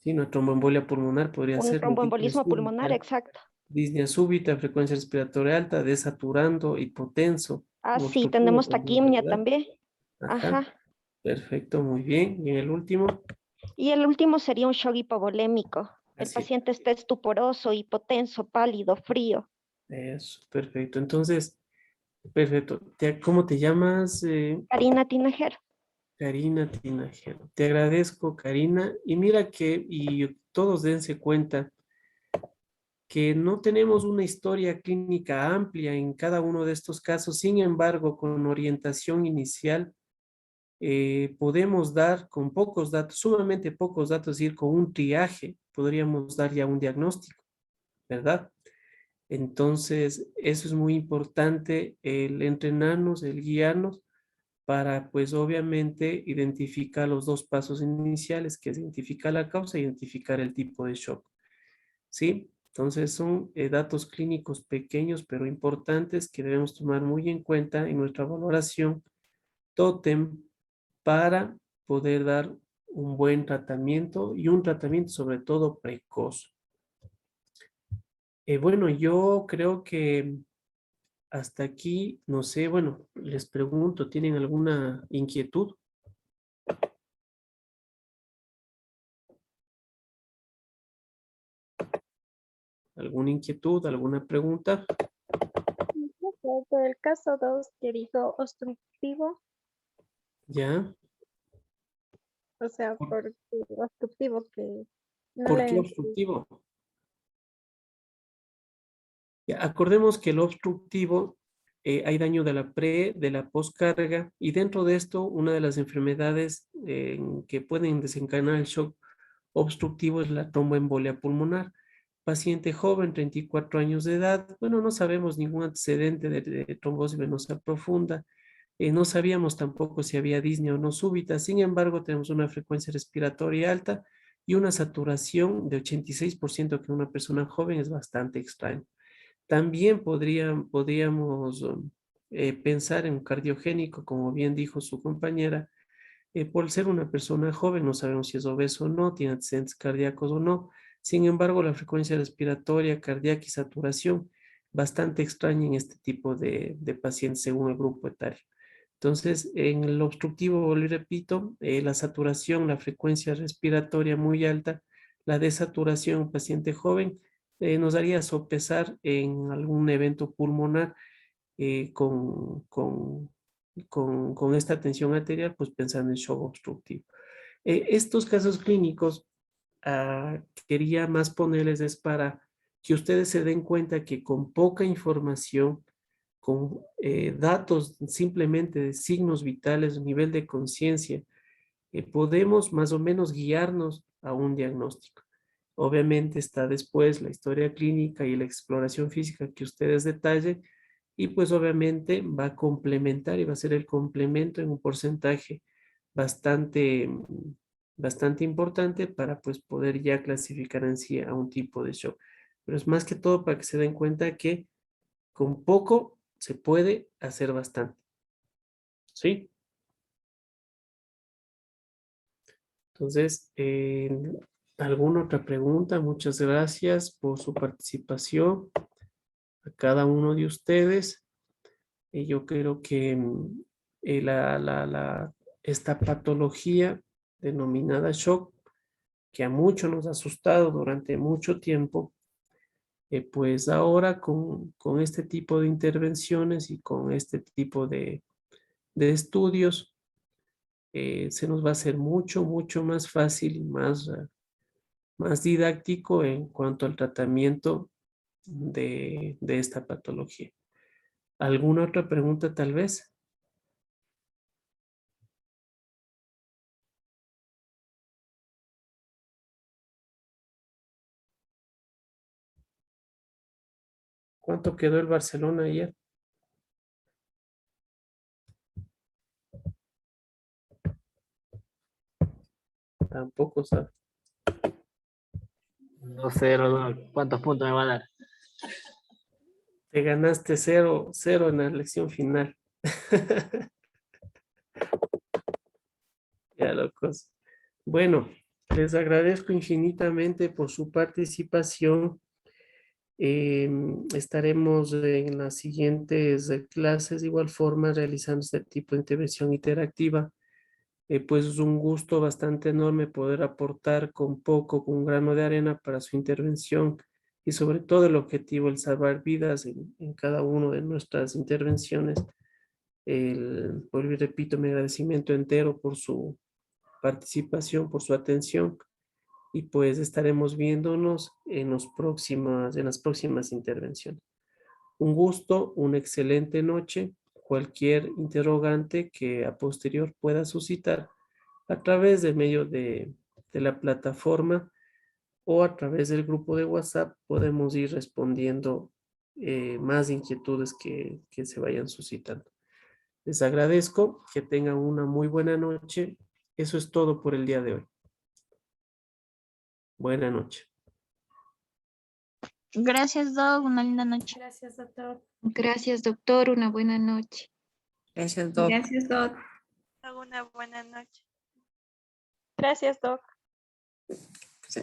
Sí, una tromboembolia pulmonar podría
un
ser una disnea
tromboembolismo pulmonar,
súbita,
exacto.
disnea súbita, frecuencia respiratoria alta, desaturando, hipotenso,
Ah,
un
sí,
obstructivo
tenemos
también,
taquimia
¿verdad?
también.
Ajá,
Ajá.
perfecto, muy bien. Y en el último,
Y el último sería un shock hipovolémico. El
así,
paciente está estuporoso, hipotenso, pálido, frío.
eso, perfecto. Entonces, perfecto. ¿Cómo te llamas?
Karina Tinajero.
Karina Tinajero. Te agradezco, Karina. Y mira que, y todos dense cuenta que no tenemos una historia clínica amplia en cada uno de estos casos. Sin embargo, con orientación inicial, podemos dar con pocos datos, sumamente pocos datos, ir con un triaje, podríamos dar ya un diagnóstico, ¿verdad? Entonces, eso es muy importante, el entrenarnos, el guiarnos para, pues, obviamente, identificar los dos pasos iniciales, que es identificar la causa e identificar el tipo de shock, ¿sí? Entonces, son datos clínicos pequeños, pero importantes, que debemos tomar muy en cuenta en nuestra valoración tótem para poder dar un buen tratamiento y un tratamiento sobre todo precoz. Bueno, yo creo que hasta aquí, no sé, bueno, les pregunto, ¿tienen alguna inquietud? ¿Alguna inquietud, alguna pregunta?
Por el caso 2 que dijo obstructivo,
¿Ya?
o sea, por obstructivo que no
¿Por qué
le...
obstructivo? Ya, acordemos que el obstructivo, hay daño de la de la poscarga, y dentro de esto, una de las enfermedades que pueden desencadenar el shock obstructivo es la tromboembolia pulmonar. Paciente joven, 34 años de edad, bueno, no sabemos ningún antecedente de trombosis venosa profunda, no sabíamos tampoco si había disnea o no súbita, sin embargo, tenemos una frecuencia respiratoria alta y una saturación de 86%, que en una persona joven es bastante extraño. También podríamos pensar en un cardiogénico, como bien dijo su compañera, por ser una persona joven, no sabemos si es obeso o no, tiene antecedentes cardíacos o no. Sin embargo, la frecuencia respiratoria, cardíaca y saturación, bastante extraña en este tipo de pacientes según el grupo etario. Entonces, en el obstructivo, vuelvo y repito, la saturación, la frecuencia respiratoria muy alta, la desaturación en un paciente joven, nos haría sopesar en algún evento pulmonar con esta tensión arterial, pues pensando en shock obstructivo. Estos casos clínicos, quería más ponerles es para que ustedes se den cuenta que con poca información, con datos simplemente de signos vitales, nivel de conciencia, podemos más o menos guiarnos a un diagnóstico. Obviamente está después la historia clínica y la exploración física que ustedes detallen, y pues obviamente va a complementar y va a ser el complemento en un porcentaje bastante, bastante importante para pues poder ya clasificar en sí a un tipo de shock. Pero es más que todo para que se den cuenta que con poco se puede hacer bastante. ¿Sí? Entonces, ¿alguna otra pregunta? Muchas gracias por su participación a cada uno de ustedes. Yo creo que esta patología denominada shock, que a muchos nos ha asustado durante mucho tiempo, Pues ahora con este tipo de intervenciones y con este tipo de estudios, se nos va a hacer mucho más fácil y más didáctico en cuanto al tratamiento de esta patología. ¿Alguna otra pregunta tal vez? ¿Cuánto quedó el Barcelona ayer? Tampoco sabe.
No sé, Rodolfo, ¿cuántos puntos me va a dar?
Te ganaste 0 en la lección final. Ya, locos. Bueno, les agradezco infinitamente por su participación. Estaremos en las siguientes clases de igual forma realizando este tipo de intervención interactiva. Pues es un gusto bastante enorme poder aportar con poco, con un grano de arena para su intervención y sobre todo el objetivo, el salvar vidas en cada una de nuestras intervenciones. Vuelvo y repito, mi agradecimiento entero por su participación, por su atención y pues estaremos viéndonos en las próximas intervenciones. Un gusto, una excelente noche. Cualquier interrogante que a posterior pueda suscitar a través del medio de la plataforma o a través del grupo de WhatsApp podemos ir respondiendo más inquietudes que se vayan suscitando. Les agradezco, que tengan una muy buena noche. Eso es todo por el día de hoy. Buena noche.
Gracias, Doc. Una linda noche.
Gracias, doctor.
Gracias, doctor. Una buena noche.
Gracias, Doc.
Gracias, Doc.
Una buena noche.
Gracias, doc.
Sí.